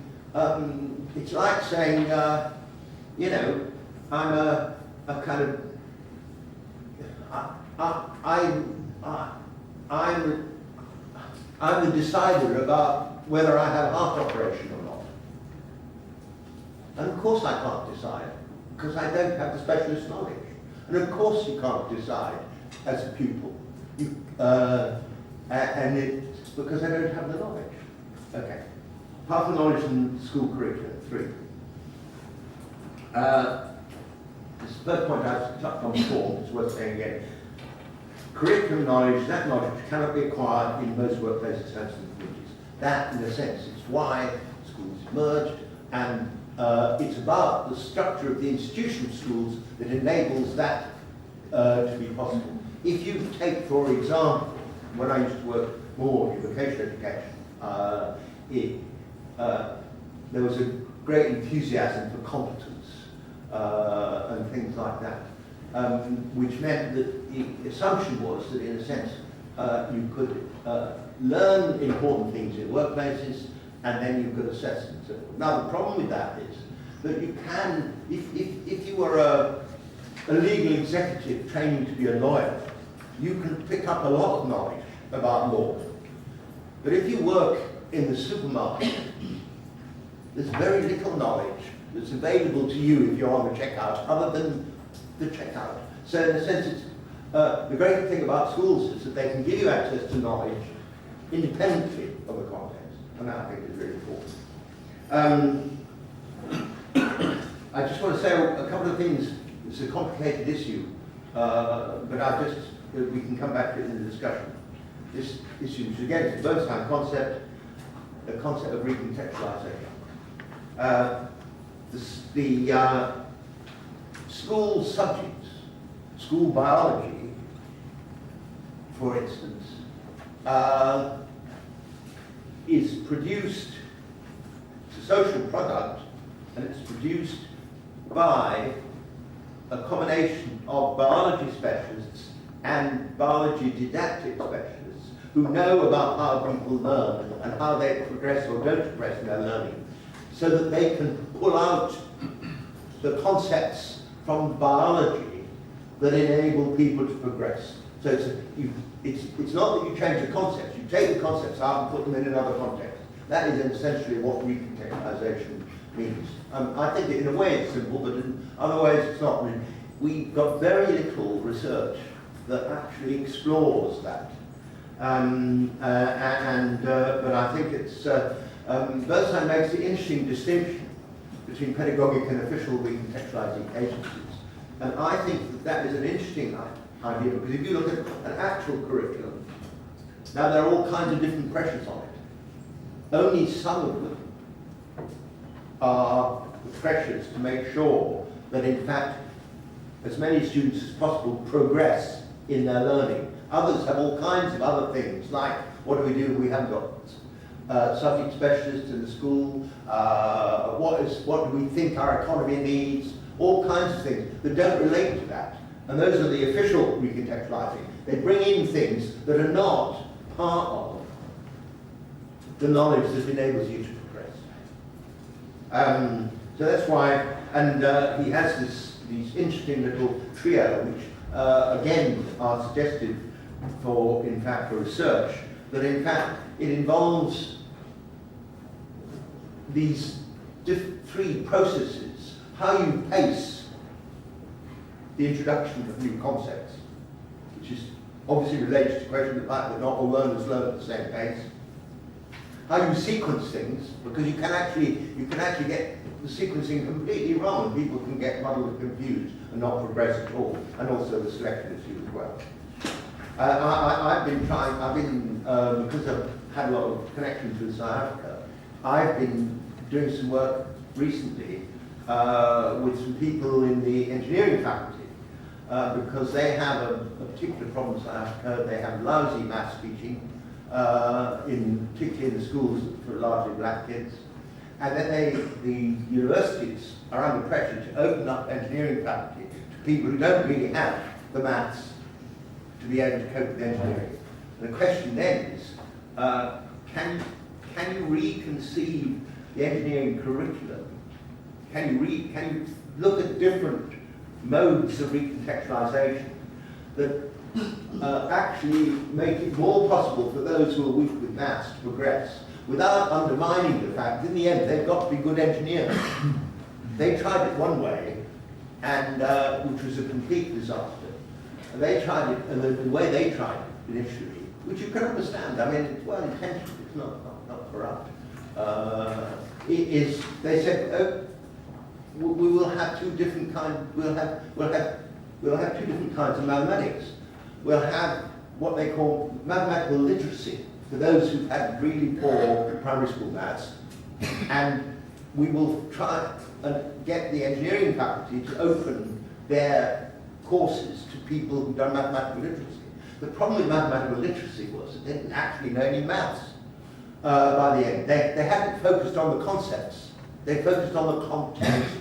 it's like saying, I'm a kind of, I'm the decider about whether I have a heart operation or not. And of course I can't decide, because I don't have the specialist knowledge. And of course you can't decide as a pupil. And it's because I don't have the knowledge. Okay. Partial knowledge in school curriculum, 3. This is the first point I touched on before, it's worth saying again. Curriculum knowledge, that knowledge cannot be acquired in most workplaces and communities. That, in a sense, is why schools emerged, and it's about the structure of the institution of schools that enables that to be possible. If you take, for example, when I used to work more in vocational education, there was a great enthusiasm for competence and things like that, which meant that the assumption was that, in a sense, you could learn important things in workplaces, and then you could assess them. So, now, the problem with that is that you can, if you were a legal executive training to be a lawyer, you can pick up a lot of knowledge about law. But if you work in the supermarket, there's very little knowledge that's available to you if you're on the checkout, other than the checkout. So in a sense, it's, the great thing about schools is that they can give you access to knowledge independently of the context, and that I think is very important. I just want to say a couple of things. It's a complicated issue, but we can come back to it in the discussion. This issue, which again is a Bernstein concept, the concept of recontextualization. The school subjects, school biology, for instance, is produced, it's a social product, and it's produced by a combination of biology specialists and biology didactic specialists who know about how people learn and how they progress or don't progress in their learning, so that they can pull out the concepts from biology that enable people to progress. So it's not that you change the concepts, you take the concepts out and put them in another context. That is essentially what recontextualization means. I think in a way it's simple, but in other ways it's not. We've got very little research that actually explores that. But I think it's, Bernstein makes the interesting distinction between pedagogic and official recontextualizing agencies. And I think that is an interesting idea, because if you look at an actual curriculum, now there are all kinds of different pressures on it. Only some of them are the pressures to make sure that, in fact, as many students as possible progress in their learning. Others have all kinds of other things, like what do we do if we haven't got subject specialists in the school, what do we think our economy needs, all kinds of things that don't relate to that. And those are the official recontextualizing. They bring in things that are not part of the knowledge that enables you to progress. So that's why, and he has these interesting little trio, which again are suggested for, in fact, for research, that in fact it involves these three processes: how you pace the introduction of new concepts, which is obviously related to the question of the fact that not all learners learn at the same pace; how you sequence things, because you can actually get the sequencing completely wrong. People can get muddled and confused and not progress at all, and also the selection issue as well. I've been, because I've had a lot of connections with South Africa, I've been doing some work recently with some people in the engineering faculty, because they have a particular problem in South Africa. They have lousy maths teaching, particularly in the schools for largely black kids. And then the universities are under pressure to open up engineering faculty to people who don't really have the maths to be able to cope with engineering. And the question then is, can you reconceive the engineering curriculum? Can you look at different modes of recontextualization that actually make it more possible for those who are weak with maths to progress, without undermining the fact that in the end they've got to be good engineers? They tried it one way, and which was a complete disaster. And they tried it, and the way they tried it initially, which you can understand, I mean, it's well intentioned, it's not corrupt, they said, we will have two different kinds. We'll have two different kinds of mathematics. We'll have what they call mathematical literacy for those who've had really poor primary school maths, and we will try and get the engineering faculty to open their courses to people who've done mathematical literacy. The problem with mathematical literacy was that they didn't actually know any maths by the end. They hadn't focused on the concepts. They focused on the context.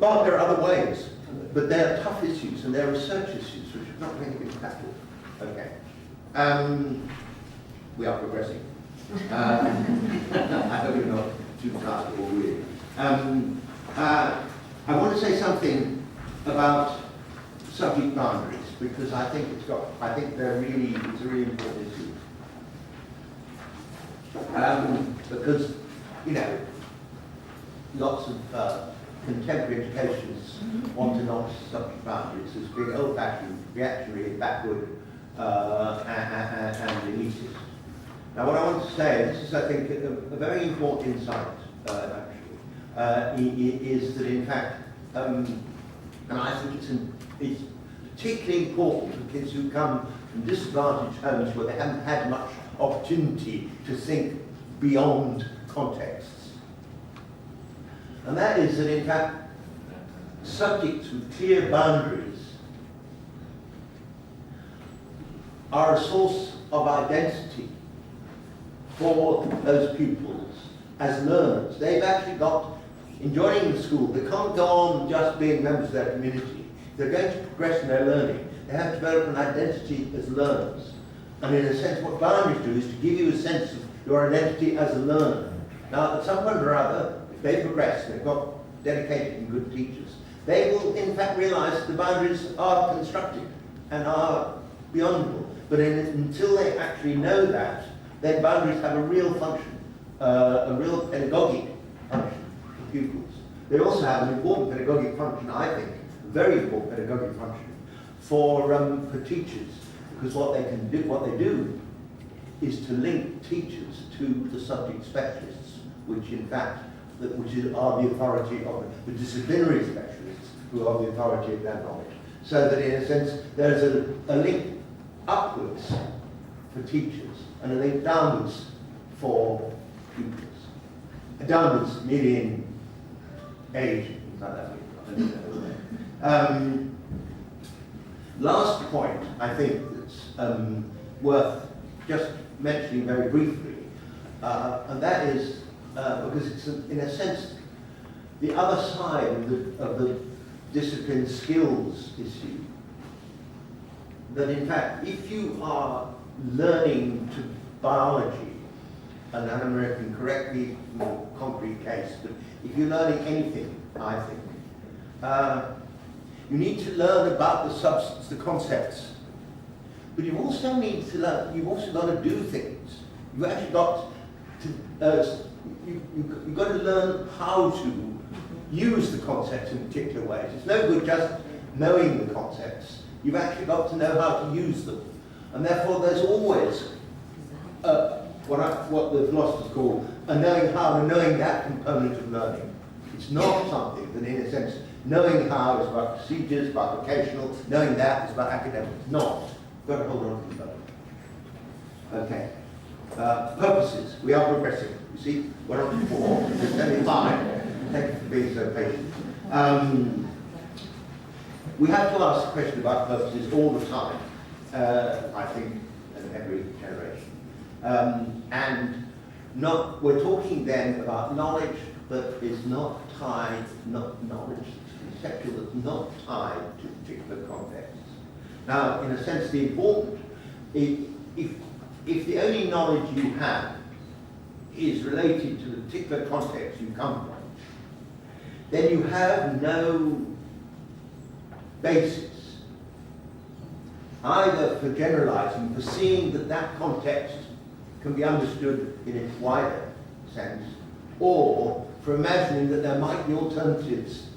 But there are other ways. But they're tough issues and they're research issues which have not really been tackled. Okay. We are progressing. I hope you're not too tired or weary. I want to say something about subject boundaries because I think it's a really important issue. Because, you know, lots of contemporary educationists want to notch subject boundaries as being old-fashioned, reactionary, backward, and elitist. Now, what I want to say, this is, I think, a very important insight, actually, is that, in fact, and I think it's particularly important for kids who come from disadvantaged homes where they haven't had much opportunity to think beyond contexts. And that is that, in fact, subjects with clear boundaries are a source of identity for those pupils as learners. They've actually got, in joining the school, they can't go on just being members of their community. They're going to progress in their learning. They have to develop an identity as learners. And in a sense, what boundaries do is to give you a sense of your identity as a learner. Now, at some point or other, if they progress, they've got dedicated and good teachers, they will in fact realize that the boundaries are constructed and are beyondable. But until they actually know that, then boundaries have a real function, a real pedagogic function for pupils. They also have an important pedagogic function, I think, a very important pedagogic function for teachers, because what they do is to link teachers to the subject specialists, which in fact, are the authority of the disciplinary specialists, who are the authority of their knowledge. So that in a sense, there's a link upwards for teachers and a link downwards for pupils. Downwards merely in age, things like that. Last point, I think, that's worth just mentioning very briefly, and that is because it's, in a sense, the other side of the discipline skills issue. That in fact, if you are learning to biology, and Anna Maria can correct me in a concrete case, but if you're learning anything, I think, you need to learn about the substance, the concepts. But you also need to learn, you've also got to do things. You've actually got to, you've got to learn how to use the concepts in particular ways. It's no good just knowing the concepts. You've actually got to know how to use them. And therefore there's always what the philosophers call a knowing how and knowing that component of learning. It's not something that, in a sense, knowing how is about procedures, about vocational, knowing that is about academics. It's not. You've got to hold on to them both. Okay. Purposes. We are progressing. You see, we're on to 4. There's only 5. Thank you for being so patient. We have to ask the question about purposes all the time, I think, in every generation. We're talking then about knowledge that is not tied, knowledge conceptual that's not tied to particular contexts. Now, in a sense, the important, if the only knowledge you have is related to the particular context you come from, then you have no basis either for generalizing, for seeing that that context can be understood in its wider sense, or for imagining that there might be alternatives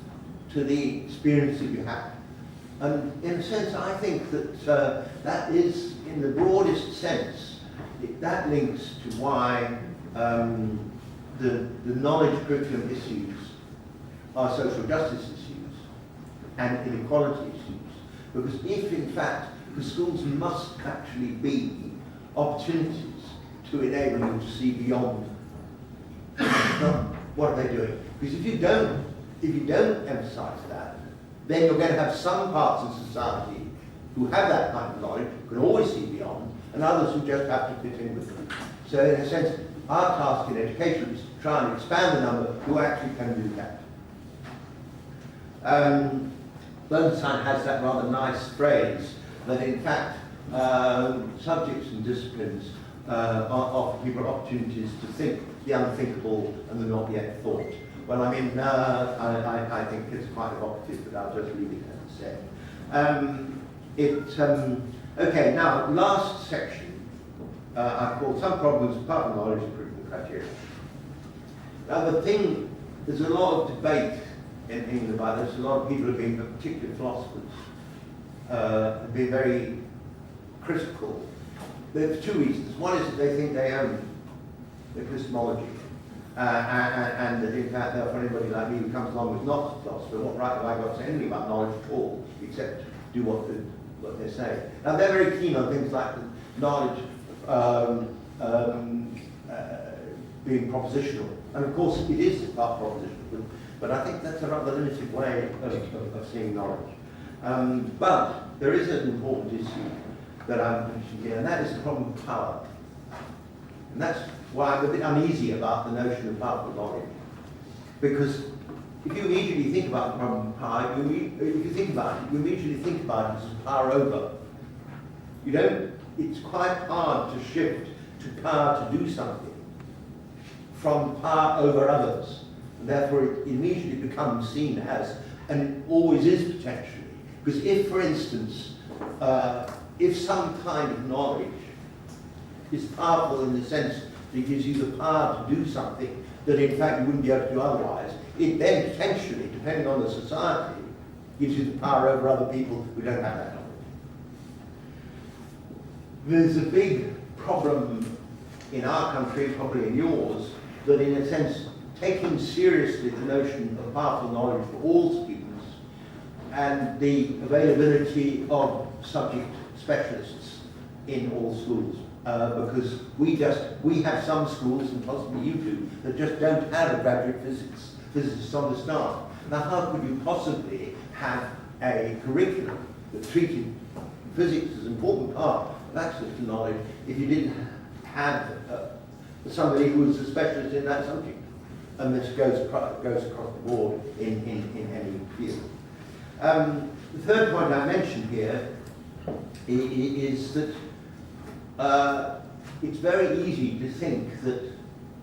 to the experience that you have. And in a sense, I think that that is, in the broadest sense, that links to why the knowledge curriculum issues are social justice issues and inequality issues. Because if, in fact, the schools must actually be opportunities to enable you to see beyond what are they doing. Because if you don't emphasise that, then you're going to have some parts of society who have that kind of knowledge, can always see beyond, and others who just have to fit in with them. So in a sense, our task in education is to try and expand the number who actually can do that. Bernstein has that rather nice phrase that in fact subjects and disciplines offer people opportunities to think the unthinkable and the not yet thought. Well, I mean, I think it's quite evocative, but I'll just leave it as I said. Okay, now, last section, I've called Some Problems Apart from Knowledge and Critical Criteria. Now, the thing, there's a lot of debate in England about this. A lot of people have been, particularly philosophers, have been very critical. There's two reasons. One is that they think they own the epistemology. And that in fact, for anybody like me who comes along who's not a philosopher, what right have I got to say anything about knowledge at all, except do what they say. Now they're very keen on things like knowledge being propositional. And of course it is about propositional, but I think that's a rather limited way of seeing knowledge. But there is an important issue that I'm mentioning here, and that is the problem of power. And that's why I'm a bit uneasy about the notion of powerful knowledge. Because if you immediately think about the problem of power, if you think about it, you immediately think about it as power over. You don't, it's quite hard to shift to power to do something from power over others. And therefore it immediately becomes seen as, and it always is potentially. Because if, for instance, if some kind of knowledge is powerful in the sense that it gives you the power to do something that in fact you wouldn't be able to do otherwise, it then potentially, depending on the society, gives you the power over other people who don't have that knowledge. There's a big problem in our country, probably in yours, that in a sense, taking seriously the notion of powerful knowledge for all students and the availability of subject specialists in all schools. Because we have some schools, and possibly you do, that just don't have a graduate physicist on the staff. Now, how could you possibly have a curriculum that treated physics as an important part of access to knowledge if you didn't have somebody who was a specialist in that subject? And this goes across the board in any field. The third point I mentioned here is that it's very easy to think that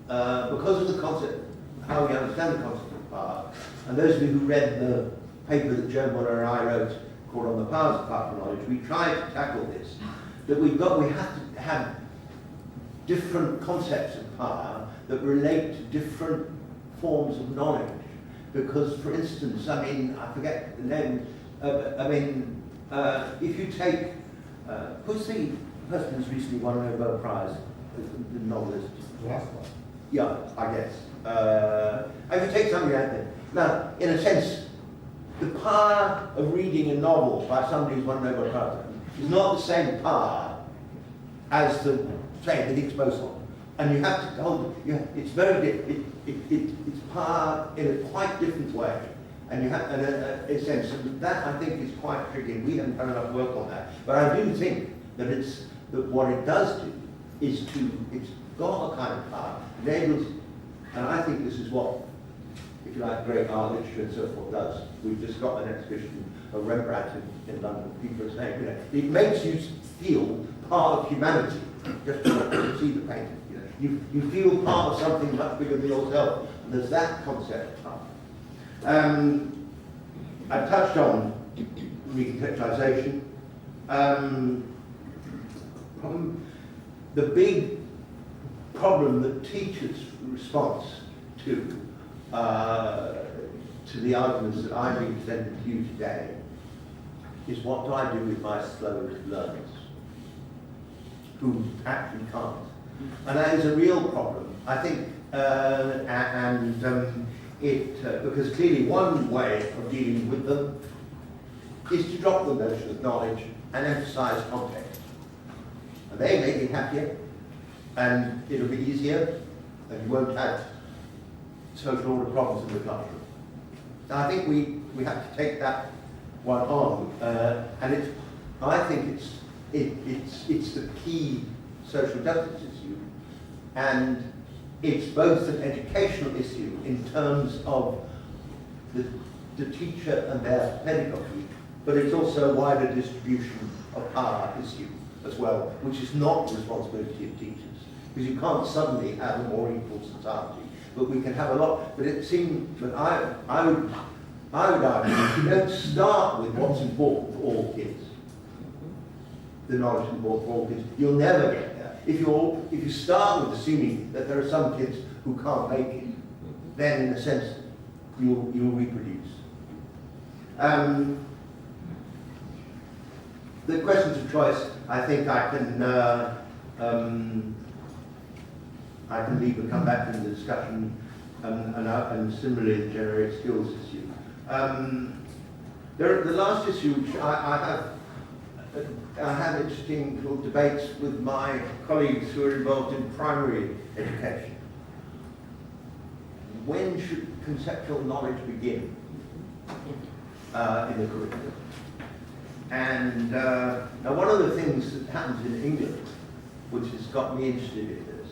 because of the concept, how we understand the concept of power, and those of you who read the paper that Joe Muller and I wrote called On the Powers of Powerful Knowledge, we tried to tackle this, that we have to have different concepts of power that relate to different forms of knowledge. Because, for instance, I mean, I forget the name, if you take, who's the person who's recently won a Nobel Prize, the novelist? Last one. Yeah, I guess. If you take somebody like that. Now, in a sense, the power of reading a novel by somebody who's won a Nobel Prize is not the same power as the, say, the Higgs boson. And you have to hold, it's very different. It's power in a quite different way. And you have, in a sense, and that I think is quite tricky. We haven't done enough work on that. But I do think that what it does do is it's got a kind of power, enables, and I think this is what, if you like, great art literature and so forth does. We've just got an exhibition of Rembrandt in London. People are saying, it makes you feel part of humanity, just to see the painting. You feel part of something much bigger than yourself, and there's that concept of power. I touched on recontextualization. The big problem that teachers' response to the arguments that I've been presenting to you today is, what do I do with my slow learners who actually can't? And that is a real problem. I think because clearly one way of dealing with them is to drop the notion of knowledge and emphasize context. And they may be happier, and it'll be easier, and you won't have social order problems in the classroom. Now, I think we have to take that one on, and I think it's the key social justice issue, and it's both an educational issue in terms of the teacher and their pedagogy, but it's also a wider distribution of power issue as well, which is not the responsibility of teachers, because you can't suddenly have a more equal society. But we can have a lot. But it seems, but I would argue, you don't start with what's important for all kids. The knowledge is important for all kids. You'll never get there. If you start with assuming that there are some kids who can't make it, then in a sense you'll reproduce. The questions of choice, I think I can leave and come back in the discussion, and similarly the generated skills issue. The last issue, which I have interesting little debates with my colleagues who are involved in primary education. When should conceptual knowledge begin in the curriculum? And now one of the things that happens in England, which has got me interested in this,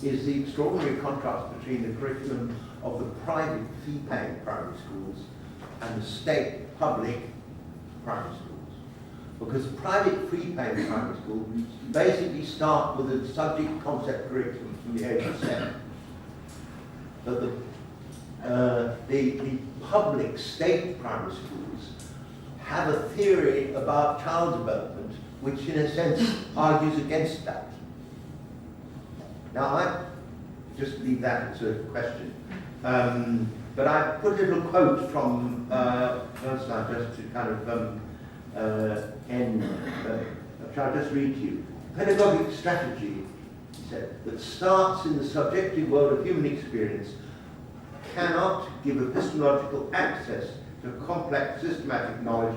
is the extraordinary contrast between the curriculum of the private fee-paying primary schools and the state public primary schools. Because private fee-paying primary schools basically start with a subject concept curriculum from the age of 7. But the public state primary schools have a theory about child development which in a sense argues against that. Now I just leave that as a question. But I put a little quote from Bernstein just to kind of end. I'll just read to you. Pedagogic strategy, he said, that starts in the subjective world of human experience cannot give epistemological access to complex systematic knowledge,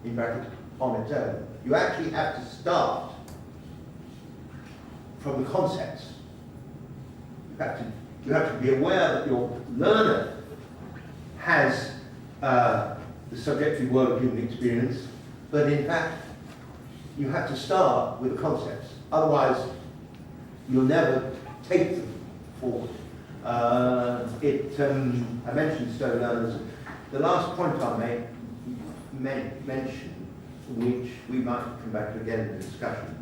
in brackets, on its own. You actually have to start from the concepts. You have to be aware that your learner has the subjective world of human experience, but in fact, you have to start with the concepts. Otherwise, you'll never take them forward. I mentioned slow learners. The last point I mention, which we might come back to again in the discussion,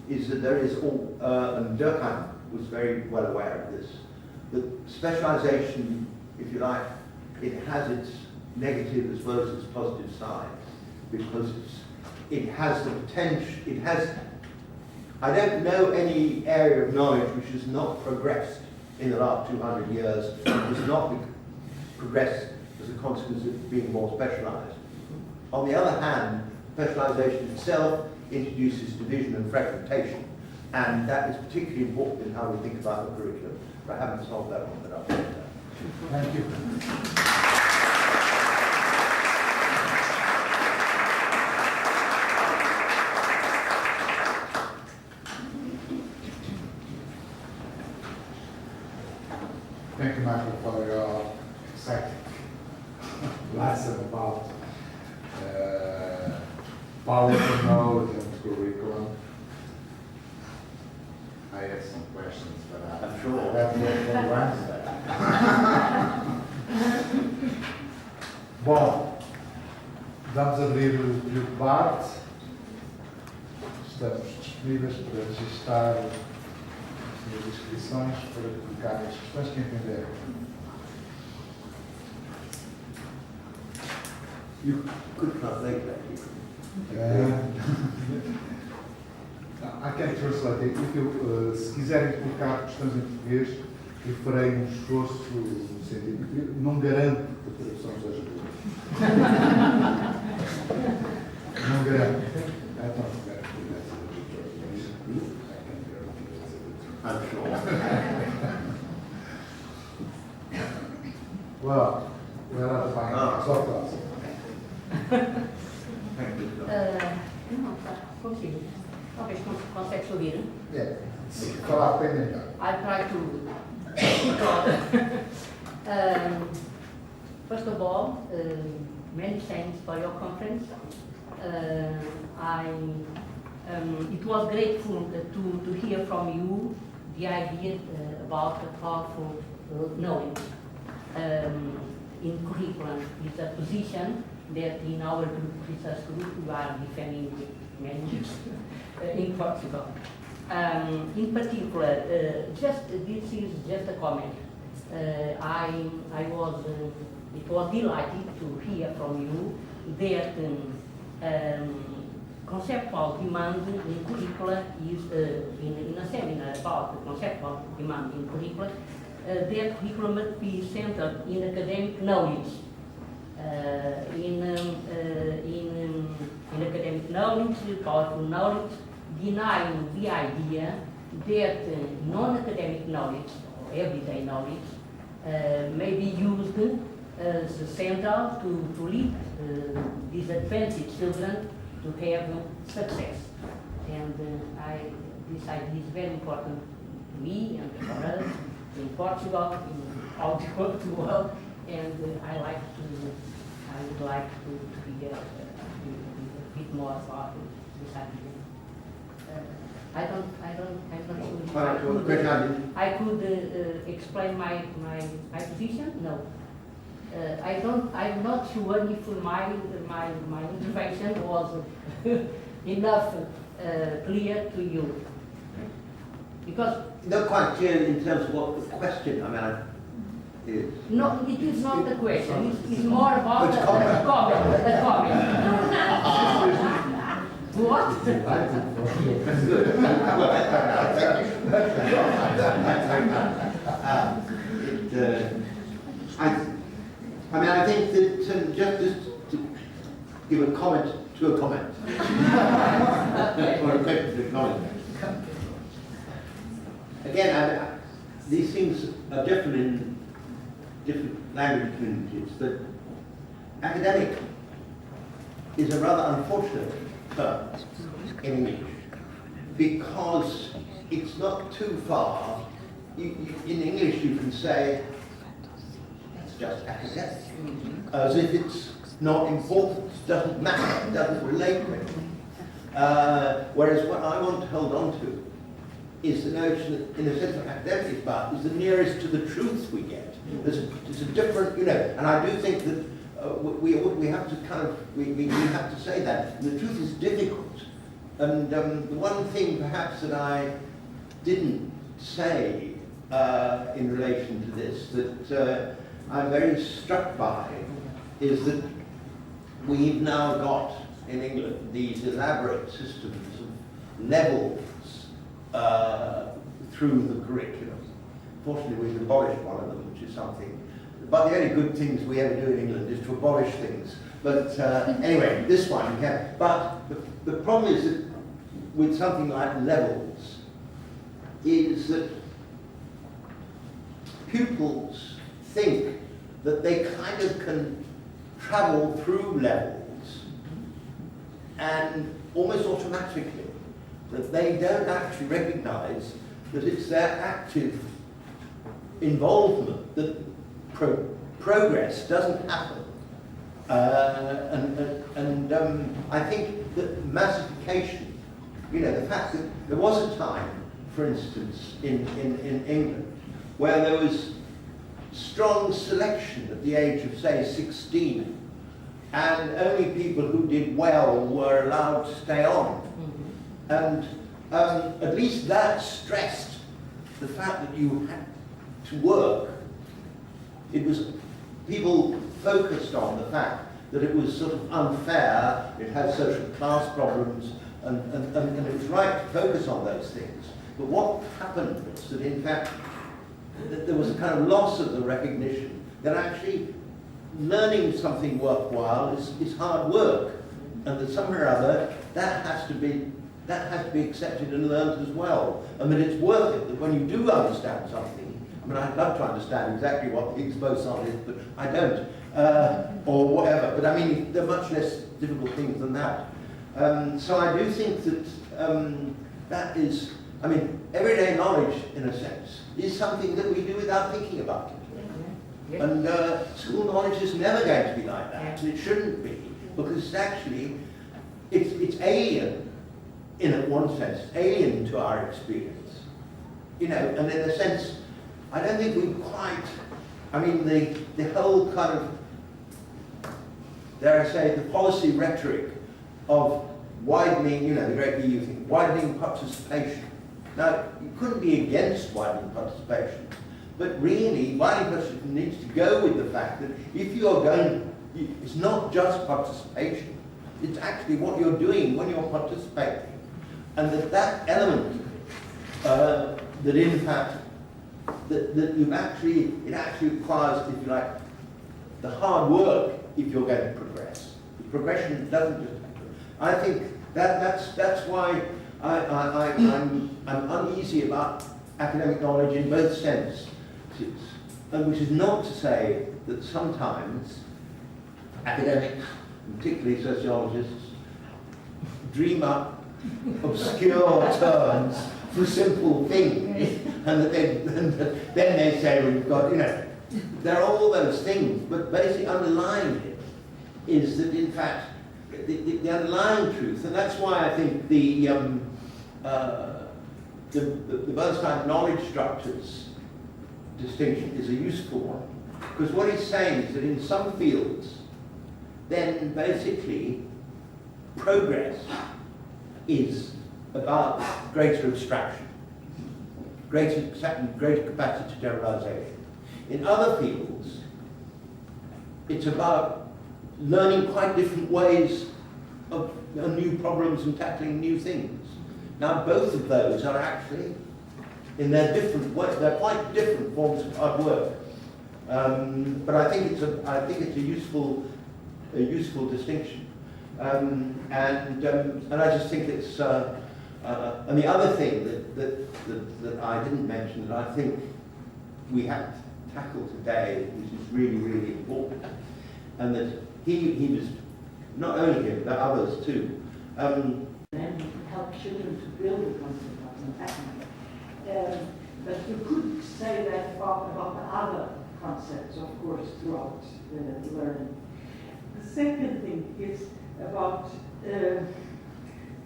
is that there is and Durkheim was very well aware of this, that specialization, if you like, it has its negative as well as its positive side, because it has the potential, I don't know any area of knowledge which has not progressed in the last 200 years, and has not progressed as a consequence of being more specialized. On the other hand, specialization itself introduces division and fragmentation, and that is particularly important in how we think about the curriculum. But I haven't solved that one, but I'll do that. Thank you. Thank you, Michael, for your exciting lesson about powerful knowledge and curriculum. I have some questions, but I'm sure. that will answer. Bom, vamos abrir o debate. Estamos disponíveis para registrar as inscrições para colocar as questões que entenderem. You could translate that. I can translate it. Se quiserem colocar questões em português, eu farei um esforço no sentido. Não garanto que a tradução seja boa. Não garanto. Então, I'm sure. Well, ela vai só próximo. Não, tá, consigo. Talvez consegue ouvir. É, se falar bem melhor. I try to. First of all, many thanks for your conference. It was grateful to hear from you the idea about the powerful knowledge in curriculum. Is a position that in our group, research group, we are defending many years in Portugal. In particular, this is just a comment. It was delighted to hear from you that conceptual demand in curricula is in a seminar about the conceptual demand in curricula. That curriculum must be centered in academic knowledge. In academic knowledge, powerful knowledge, denying the idea that non-academic knowledge, or everyday knowledge, may be used as central to lead disadvantaged children to have success. And this idea is very important to me and for us in Portugal, in all the world, and I would like to hear a bit more about this idea. I'm not sure if I could explain my position. No, I'm not sure if my intervention was enough clear to you, because not quite clear in terms of what the question. Is. No, it is not the question. It's more about a comment. What? I think that just to give a comment to a comment, or a question to a comment. Again, these things are different in different language communities. That academic is a rather unfortunate term in English because it's not too far. In English you can say it's just academic, as if it's not important, doesn't matter, doesn't relate to anything. Whereas what I want to hold on to is the notion that, in a sense, what academic is about is the nearest to the truth we get. There's a different, and I do think that we have to we have to say that. And the truth is difficult. And the one thing perhaps that I didn't say in relation to this that I'm very struck by is that we've now got in England these elaborate systems of levels through the curriculum. Fortunately, we've abolished one of them, which is something. But the only good things we ever do in England is to abolish things. But anyway, this one we have. But the problem is that with something like levels, is that pupils think that they kind of can travel through levels and almost automatically, that they don't actually recognize that it's their active involvement that progress doesn't happen. I think that massification, the fact that there was a time, for instance, in England, where there was strong selection at the age of, say, 16, and only people who did well were allowed to stay on. And at least that stressed the fact that you had to work. It was, people focused on the fact that it was sort of unfair, it had social class problems, and it was right to focus on those things. But what happened was that, in fact, that there was a kind of loss of the recognition that actually learning something worthwhile is hard work, and that somehow or other that has to be accepted and learned as well, and that it's worth it, that when you do understand something, mean, I'd love to understand exactly what the Higgs boson is, but I don't, or whatever. But I mean, they're much less difficult things than that. So I do think that that is, I mean, everyday knowledge, in a sense, is something that we do without thinking about it. Yes. And school knowledge is never going to be like that, and it shouldn't be, because it's actually, it's alien, in one sense, alien to our experience. You know, and in a sense, I don't think we quite, I mean, the whole kind of, dare I say, the policy rhetoric of widening, you know, the great EU thing, widening participation. Now, you couldn't be against widening participation, but really, widening participation needs to go with the fact that if you are going, it's not just participation, it's actually what you're doing when you're participating. And that element, that in fact, that you actually, it actually requires, if you like, the hard work if you're going to progress. The progression doesn't just happen. I think that's why I'm uneasy about academic knowledge in both senses, and which is not to say that sometimes academics, particularly sociologists, dream up obscure terms for simple things, and then they say, well, we've got, you know, there are all those things, but basically underlying it is that, in fact, the underlying truth, and that's why I think the Bernstein knowledge structures distinction is a useful one, because what he's saying is that in some fields, then basically progress is about greater abstraction, greater capacity to generalization. In other fields, it's about learning quite different ways of new problems and tackling new things. Now, both of those are actually, in their different ways, they're quite different forms of hard work. But I think it's a useful distinction. And I just think it's, and the other thing that I didn't mention that I think we have to tackle today, which is really, really important, and that he was, not only him, but others too. And help children to build a concept of empathy. But you could say that about the other concepts, of course, throughout learning. The second thing is about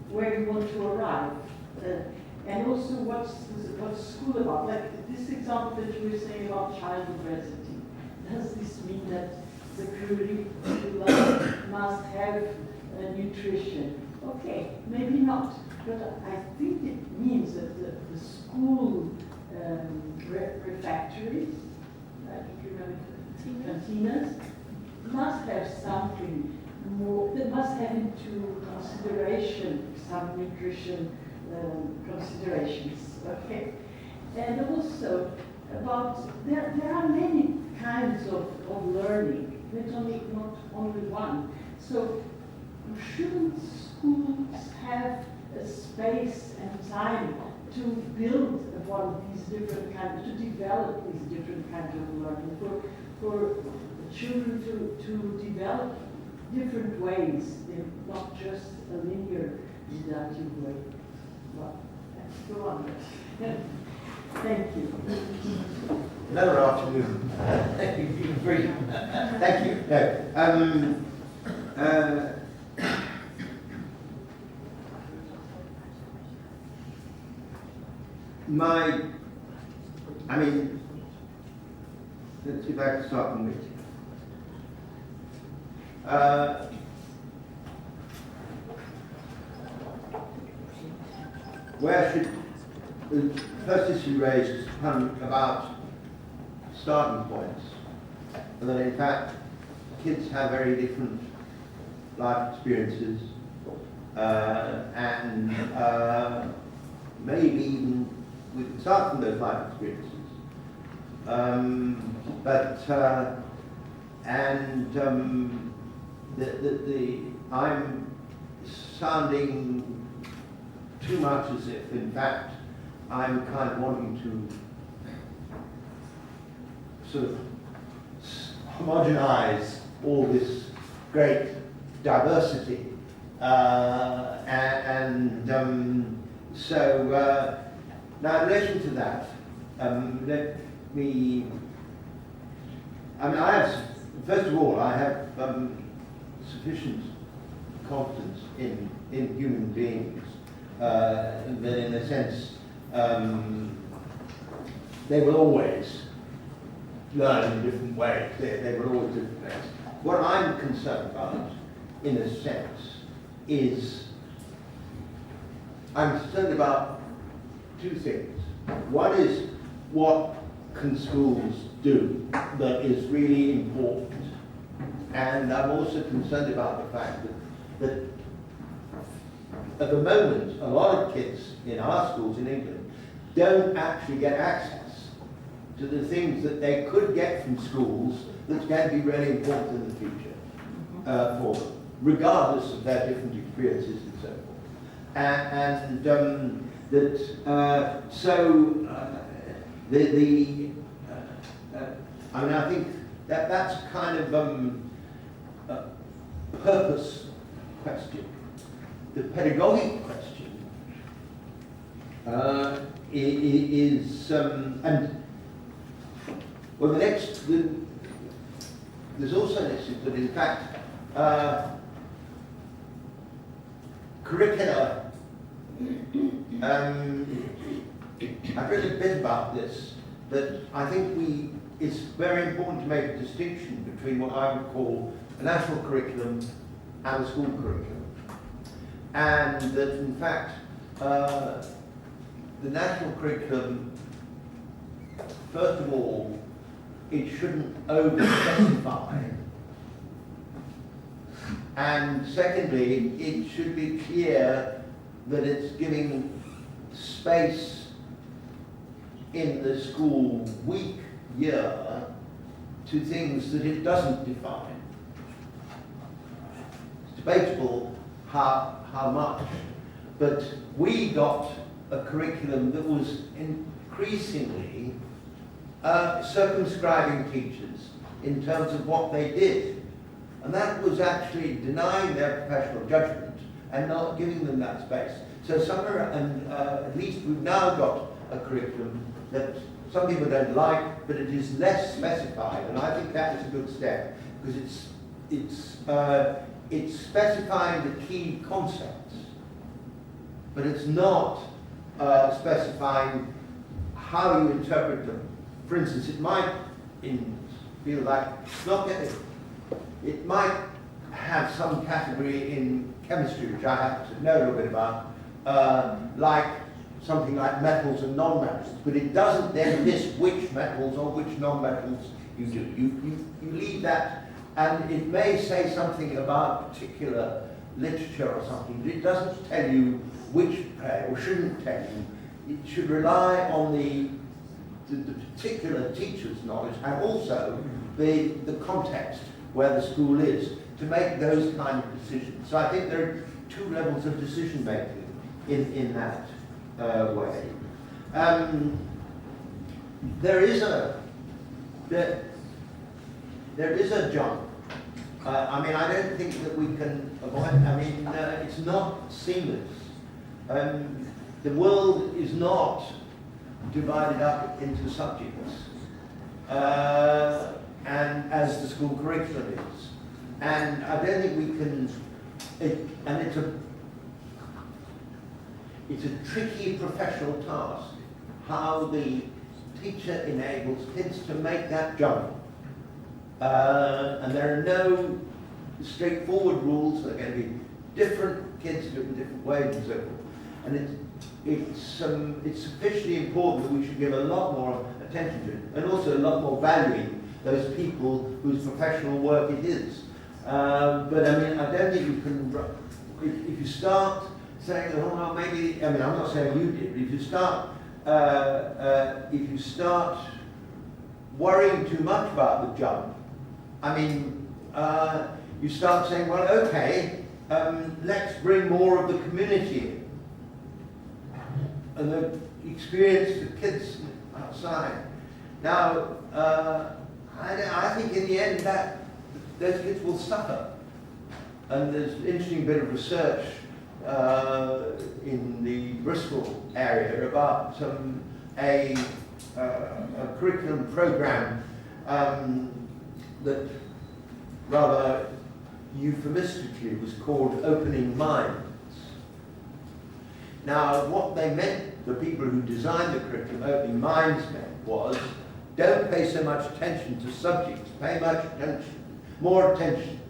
where you want to arrive, and also what's school about. Like this example that you were saying about child obesity. Does this mean that the curriculum must have nutrition? Okay, maybe not, but I think it means that the school refectories, I don't remember, cantinas, must have something more, they must have into consideration some nutrition considerations, okay? And also about, there are many kinds of learning, not only one. So shouldn't schools have a space and time to build upon these different kinds, to develop these different kinds of learning, for children to develop different ways, not just a linear deductive way? Well, let's go on. Thank you. Another afternoon. Thank you. Thank you. No. I mean, let's see if I can start from this. Where should the first issue raised is about starting points, and that in fact kids have very different life experiences, and maybe even we can start from those life experiences. I'm sounding too much as if, in fact, I'm kind of wanting to sort of homogenize all this great diversity. So now in relation to that, let me, first of all, I have sufficient confidence in human beings that in a sense they will always learn in different ways. They will always do different things. What I'm concerned about, in a sense, is I'm concerned about two things. One is what can schools do that is really important, and I'm also concerned about the fact that at the moment a lot of kids in our schools in England don't actually get access to the things that they could get from schools that's going to be really important in the future for them, regardless of their different experiences and so forth. I think that's kind of a purpose question. The pedagogic question is, there's also an issue that in fact curricula, I've written a bit about this, that I think it's very important to make a distinction between what I would call a national curriculum and a school curriculum. And that in fact, the national curriculum, first of all, it shouldn't over-specify. And secondly, it should be clear that it's giving space in the school week, year, to things that it doesn't define. It's debatable how much, but we got a curriculum that was increasingly circumscribing teachers in terms of what they did. And that was actually denying their professional judgment and not giving them that space. So somewhere, at least we've now got a curriculum that some people don't like, but it is less specified, and I think that is a good step, because it's specifying the key concepts, but it's not specifying how you interpret them. For instance, it might feel like it might have some category in chemistry, which I happen to know a little bit about, like something like metals and non-metals, but it doesn't then list which metals or which non-metals you do. You leave that, and it may say something about particular literature or something, but it doesn't tell you which, or shouldn't tell you. It should rely on the particular teacher's knowledge and also the context where the school is to make those kind of decisions. So I think there are two levels of decision making in that way. There is a jump. I don't think that we can avoid. It's not seamless. The world is not divided up into subjects, and as the school curriculum is. And I don't think we can. It's a tricky professional task, how the teacher enables kids to make that jump. And there are no straightforward rules. There are going to be different kids do it in different ways and so forth. And it's sufficiently important that we should give a lot more attention to it, and also a lot more valuing those people whose professional work it is. But I don't think you can, if you start saying, oh well, maybe, I'm not saying you did, but if you start worrying too much about the jump, you start saying, well, okay, let's bring more of the community in, and the experience the kids outside. Now, I think in the end that those kids will suffer. And there's an interesting bit of research in the Bristol area about a curriculum program that rather euphemistically was called Opening Minds. Now, what they meant, the people who designed the curriculum, Opening Minds meant was, don't pay so much attention to subjects, pay more attention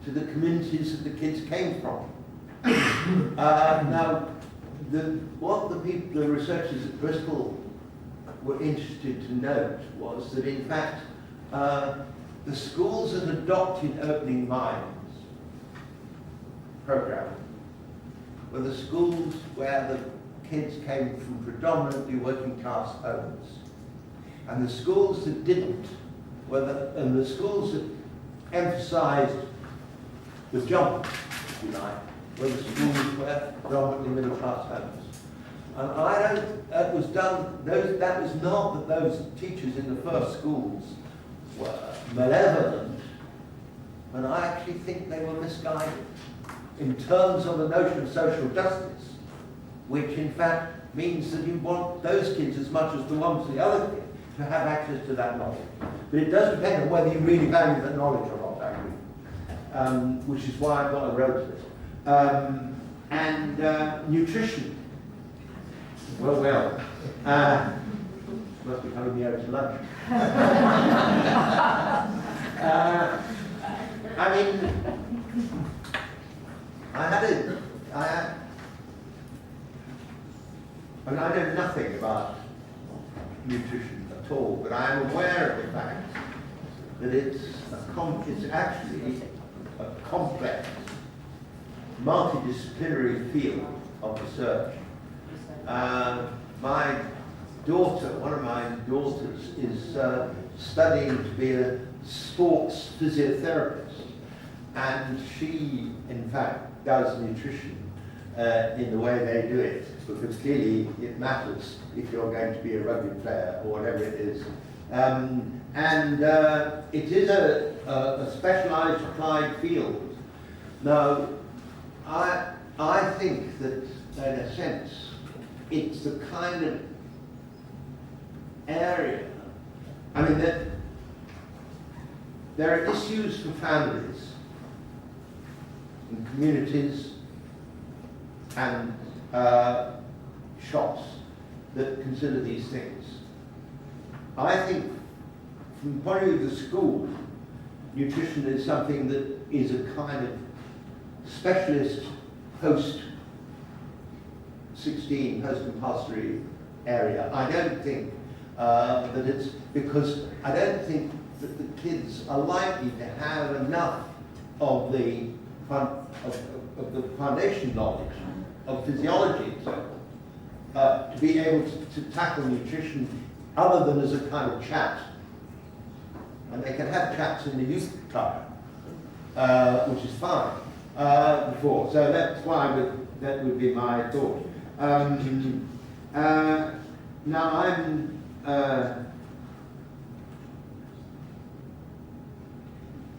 to the communities that the kids came from. Now, what the researchers at Bristol were interested to note was that, in fact, the schools that adopted Opening Minds program were the schools where the kids came from predominantly working class homes. And the schools that didn't, and the schools that emphasized the jump, if you like, were the schools where predominantly middle class homes. And that was not that those teachers in the first schools were malevolent, and I actually think they were misguided in terms of the notion of social justice, which in fact means that you want those kids as much as the other kids to have access to that knowledge. But it does depend on whether you really value that knowledge or not, actually, which is why I've got a road to this. And nutrition. Well, must be coming here to lunch. I mean, I know nothing about nutrition at all, but I am aware of the fact that it's actually a complex, multidisciplinary field of research. One of my daughters is studying to be a sports physiotherapist, and she, in fact, does nutrition in the way they do it, because clearly it matters if you're going to be a rugby player or whatever it is. It is a specialized applied field. Now, I think that, in a sense, it's the kind of area, I mean, there are issues for families and communities and shops that consider these things. I think from the point of view of the school, nutrition is something that is a kind of specialist post-16, post-compulsory area. I don't think that it's, because I don't think that the kids are likely to have enough of the foundation knowledge of physiology itself to be able to tackle nutrition other than as a kind of chat. And they can have chats in the youth club, which is fine, before. So that's why that would be my thought. Now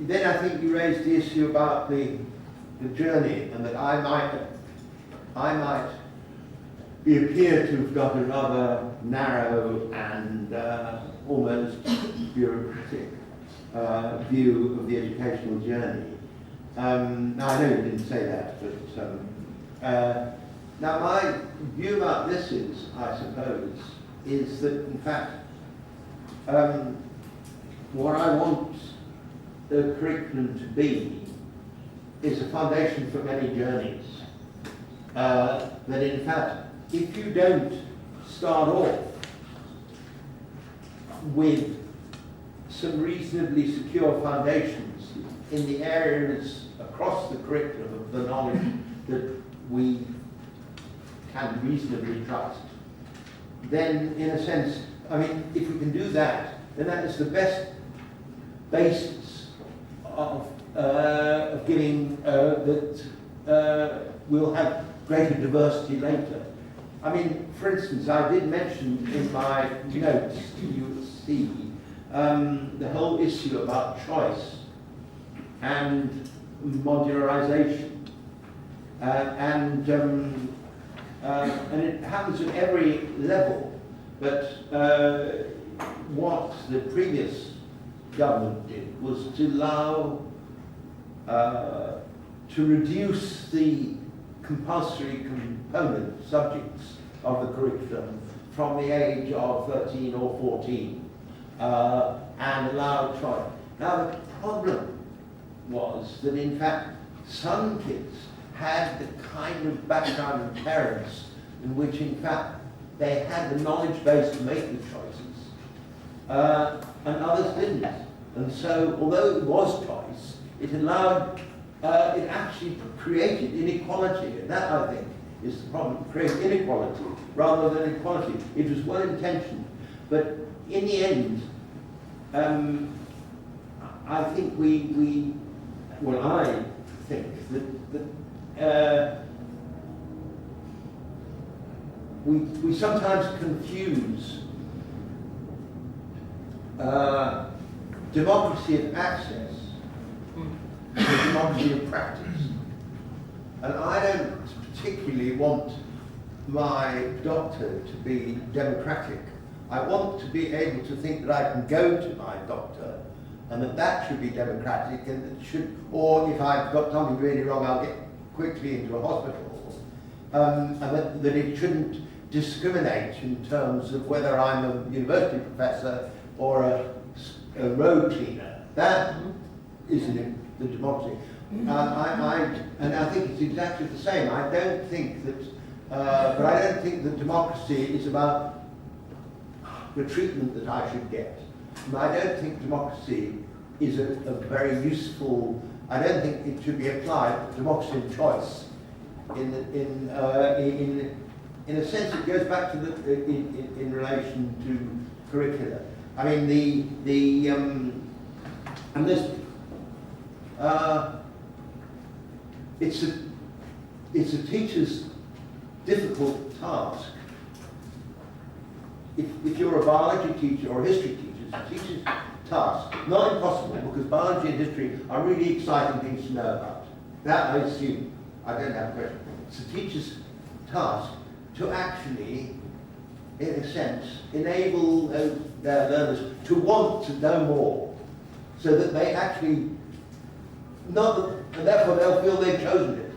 then I think you raised the issue about the journey, and that I might appear to have got a rather narrow and almost bureaucratic view of the educational journey. Now I know you didn't say that, but now my view about this is, I suppose, is that in fact what I want the curriculum to be is a foundation for many journeys. That in fact, if you don't start off with some reasonably secure foundations in the areas across the curriculum of the knowledge that we can reasonably trust, then in a sense, I mean, if we can do that, then that is the best basis of giving that we'll have greater diversity later. I mean, for instance, I did mention in my notes, you will see, the whole issue about choice and modularization. And it happens at every level, but what the previous government did was to allow, to reduce the compulsory component subjects of the curriculum from the age of 13 or 14 and allow choice. Now the problem was that in fact some kids had the kind of background and parents in which in fact they had the knowledge base to make the choices and others didn't. And so although it was choice, it allowed, it actually created inequality, and that I think is the problem, create inequality rather than equality. It was well intentioned, but in the end, I think I think that we sometimes confuse democracy of access with democracy of practice. And I don't particularly want my doctor to be democratic. I want to be able to think that I can go to my doctor and that should be democratic, and it should, or if I've got something really wrong, I'll get quickly into a hospital. And that it shouldn't discriminate in terms of whether I'm a university professor or a road cleaner. That isn't the democracy. And I think it's exactly the same. I don't think that, but I don't think that democracy is about the treatment that I should get. And I don't think democracy is a very useful, I don't think it should be applied to democracy and choice. In a sense, it goes back to the, in relation to curricula. I mean, and this, it's a teacher's difficult task. If you're a biology teacher or a history teacher, it's a teacher's task. Not impossible, because biology and history are really exciting things to know about. That I assume. I don't have a question. It's a teacher's task to actually, in a sense, enable their learners to want to know more, so that they actually, and therefore they'll feel they've chosen it.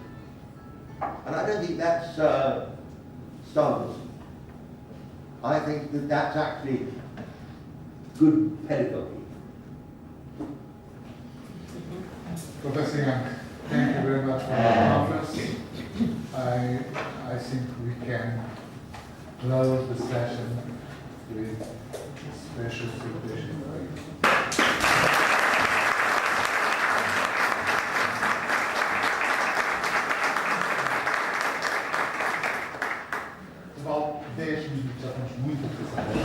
And I don't think that's Stalinism. I think that that's actually good pedagogy. Professor Young, thank you very much for the conference. I think we can close the session with a special citation. Pessoal, 10 minutos, já estamos muito atrasados.